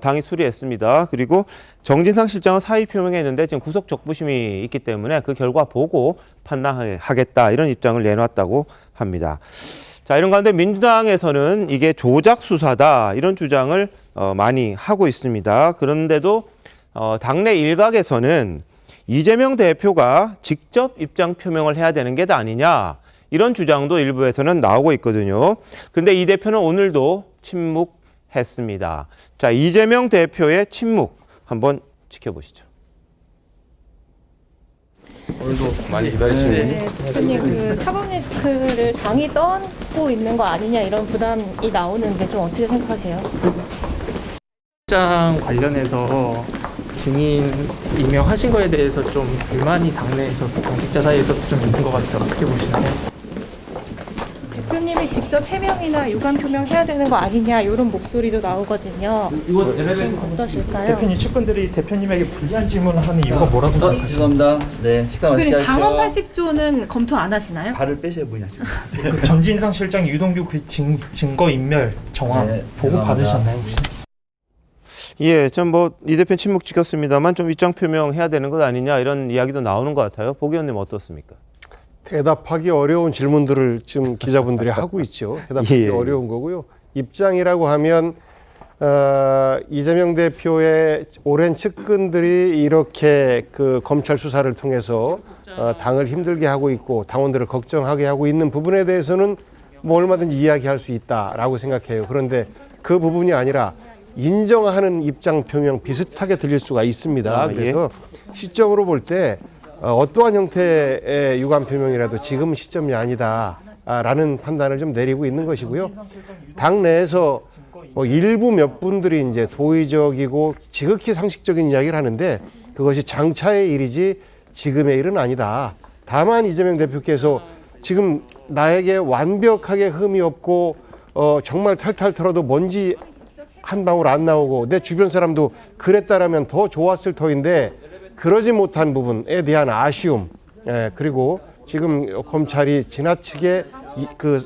당이 수리했습니다. 그리고 정진상 실장은 사의 표명했는데 지금 구속 적부심이 있기 때문에 그 결과 보고 판단하겠다 이런 입장을 내놨다고 합니다. 자, 이런 가운데 민주당에서는 이게 조작 수사다 이런 주장을 많이 하고 있습니다. 그런데도 당내 일각에서는 이재명 대표가 직접 입장 표명을 해야 되는 게 아니냐 이런 주장도 일부에서는 나오고 있거든요. 그런데 이 대표는 오늘도 침묵했습니다. 자, 이재명 대표의 침묵 한번 지켜보시죠. 오늘도 많이 기다리시는 대표님, 그 사법 리스크를 당이 떠안고 있는 거 아니냐 이런 부담이 나오는데 좀 어떻게 생각하세요? 입장 관련해서 증인 임명하신 거에 대해서 좀 불만이 당내에서 당직자 사이에서 좀 있는 것 같아요. 어떻게 보시나요? 대표님이 직접 해명이나 유감 표명해야 되는 거 아니냐 이런 목소리도 나오거든요. 이거 어떠실까요? 대표님 측근들이 대표님에게 불리한 질문을 하는 이유가 뭐라고 생각하세요? 죄송합니다. 네, 식사 맛있게 하시죠. 당헌 80조는 검토 안 하시나요? 발을 빼셔야 보이냐 지금. 그 전진상 실장 유동규 그 증거 인멸 정황 네, 보고 죄송합니다. 받으셨나요 혹시? 예, 좀 뭐 이 대표는 침묵 지켰습니다만 좀 입장 표명해야 되는 것 아니냐 이런 이야기도 나오는 것 같아요. 보 의원님 어떻습니까? 대답하기 어려운 질문들을 지금 기자분들이 하고 있죠. 대답하기 예. 어려운 거고요. 입장이라고 하면 이재명 대표의 오랜 측근들이 이렇게 그 검찰 수사를 통해서 당을 힘들게 하고 있고 당원들을 걱정하게 하고 있는 부분에 대해서는 뭐 얼마든지 이야기할 수 있다라고 생각해요. 그런데 그 부분이 아니라 인정하는 입장 표명 비슷하게 들릴 수가 있습니다. 그래서 시점으로 볼 때 어떠한 형태의 유감 표명이라도 지금 시점이 아니다라는 판단을 좀 내리고 있는 것이고요. 당 내에서 뭐 일부 몇 분들이 이제 도의적이고 지극히 상식적인 이야기를 하는데 그것이 장차의 일이지 지금의 일은 아니다. 다만 이재명 대표께서 지금 나에게 완벽하게 흠이 없고 정말 탈탈 털어도 먼지 한 방울 안 나오고 내 주변 사람도 그랬다라면 더 좋았을 터인데 그러지 못한 부분에 대한 아쉬움, 그리고 지금 검찰이 지나치게 그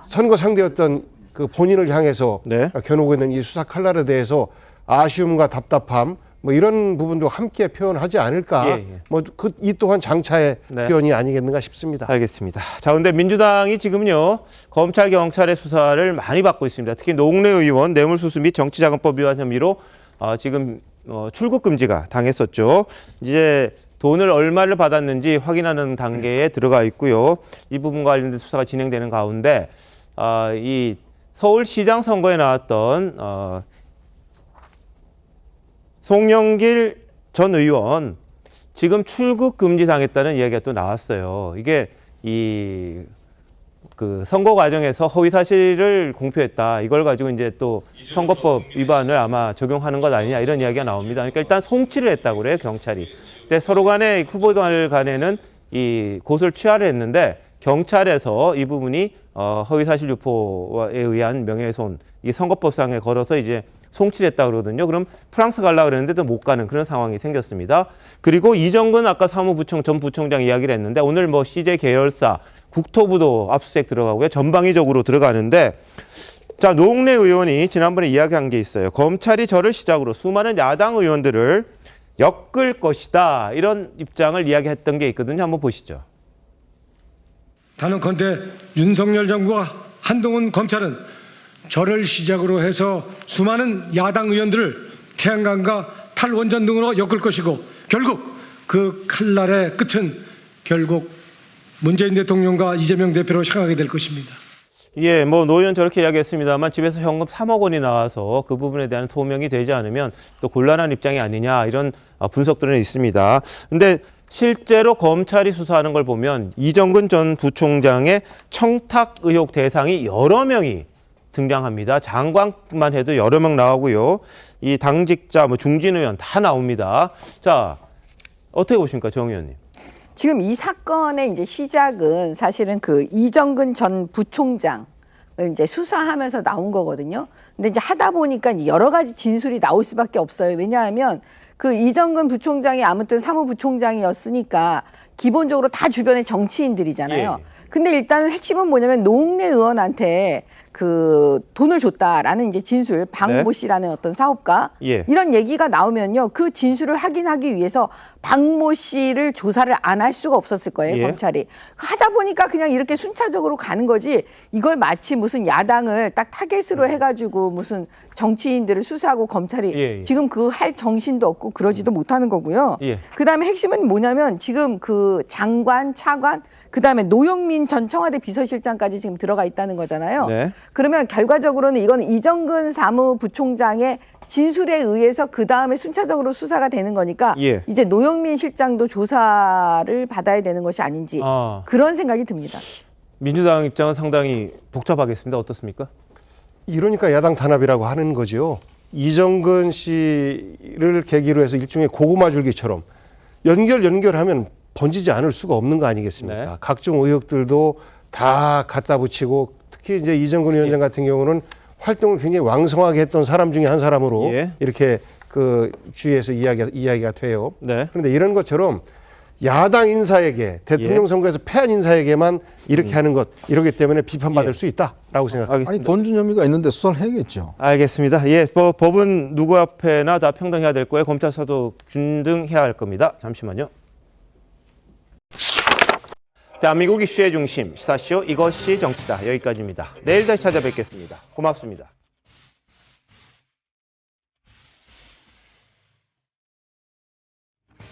선거 상대였던 그 본인을 향해서 겨누고 있는 이 수사 칼날에 대해서 아쉬움과 답답함 뭐 이런 부분도 함께 표현하지 않을까. 뭐 이 또한 장차의 표현이 아니겠는가 싶습니다. 알겠습니다. 자, 그런데 민주당이 지금요 검찰 경찰의 수사를 많이 받고 있습니다. 특히 노웅래 의원 뇌물수수 및 정치자금법 위반 혐의로 지금 출국 금지가 당했었죠. 이제 돈을 얼마를 받았는지 확인하는 단계에 들어가 있고요. 이 부분과 관련된 수사가 진행되는 가운데 이 서울시장 선거에 나왔던 송영길 전 의원 지금 출국 금지 당했다는 이야기가 또 나왔어요. 이게 그 선거 과정에서 허위 사실을 공표했다. 이걸 가지고 이제 또 선거법 위반을 아마 적용하는 것 아니냐 이런 이야기가 나옵니다. 그러니까 일단 송치를 했다고 그래요, 경찰이. 근데 서로 간에 후보들 간에는 이 고소를 취하를 했는데 경찰에서 이 부분이 허위 사실 유포에 의한 명예훼손, 이 선거법상에 걸어서 이제 송치를 했다고 그러거든요. 그럼 프랑스 가려고 그랬는데도 못 가는 그런 상황이 생겼습니다. 그리고 이정근 아까 전 부총장 이야기를 했는데 오늘 뭐 CJ 계열사 국토부도 압수수색 들어가고요. 전방위적으로 들어가는데 자, 노웅래 의원이 지난번에 이야기한 게 있어요. 검찰이 저를 시작으로 수많은 야당 의원들을 엮을 것이다. 이런 입장을 이야기했던 게 있거든요. 한번 보시죠. 단언컨대 윤석열 정부와 한동훈 검찰은 저를 시작으로 해서 수많은 야당 의원들을 태양광과 탈원전 등으로 엮을 것이고 결국 그 칼날의 끝은 결국 문재인 대통령과 이재명 대표로 향하게 될 것입니다. 예, 뭐 노 의원 저렇게 이야기했습니다만 집에서 현금 3억 원이 나와서 그 부분에 대한 소명이 되지 않으면 또 곤란한 입장이 아니냐 이런 분석들은 있습니다. 근데 실제로 검찰이 수사하는 걸 보면 이정근 전 부총장의 청탁 의혹 대상이 여러 명이 등장합니다. 장관만 해도 여러 명 나오고요. 이 당직자, 뭐 중진 의원 다 나옵니다. 자, 어떻게 보십니까, 정 의원님? 지금 이 사건의 이제 시작은 사실은 그 이정근 전 부총장을 이제 수사하면서 나온 거거든요. 근데 이제 하다 보니까 여러 가지 진술이 나올 수밖에 없어요. 왜냐하면 그 이정근 부총장이 아무튼 사무부총장이었으니까 기본적으로 다 주변의 정치인들이잖아요. 근데 일단은 핵심은 뭐냐면 노웅래 의원한테 그 돈을 줬다라는 이제 진술, 박모 씨라는 어떤 사업가 이런 얘기가 나오면요, 그 진술을 확인하기 위해서 박모 씨를 조사를 안 할 수가 없었을 거예요, 검찰이. 하다 보니까 그냥 이렇게 순차적으로 가는 거지. 이걸 마치 무슨 야당을 딱 타겟으로 해가지고 무슨 정치인들을 수사하고 검찰이 지금 그 할 정신도 없고 그러지도 못하는 거고요. 그다음에 핵심은 뭐냐면 지금 그 장관, 차관, 그다음에 노영민 전 청와대 비서실장까지 지금 들어가 있다는 거잖아요. 그러면 결과적으로는 이건 이정근 사무부총장의 진술에 의해서 그 다음에 순차적으로 수사가 되는 거니까 이제 노영민 실장도 조사를 받아야 되는 것이 아닌지 그런 생각이 듭니다. 민주당 입장은 상당히 복잡하겠습니다. 어떻습니까? 이러니까 야당 탄압이라고 하는 거죠. 이정근 씨를 계기로 해서 일종의 고구마 줄기처럼 연결하면 번지지 않을 수가 없는 거 아니겠습니까? 각종 의혹들도 다 갖다 붙이고 특히 이제 이정근 위원장 같은 경우는 활동을 굉장히 왕성하게 했던 사람 중에 한 사람으로 이렇게 그 주위에서 이야기가 돼요. 그런데 이런 것처럼 야당 인사에게 대통령 선거에서 패한 인사에게만 이렇게 하는 것 이러기 때문에 비판받을 수 있다라고 생각합니다. 아니 돈 준 혐의가 있는데 수사를 해야겠죠. 알겠습니다. 예, 법은 누구 앞에나 다 평등해야 될 거예요. 검찰 수사도 균등해야 할 겁니다. 잠시만요. 대한민국 이슈의 중심 시사쇼 이것이 정치다. 여기까지입니다. 내일 다시 찾아뵙겠습니다. 고맙습니다.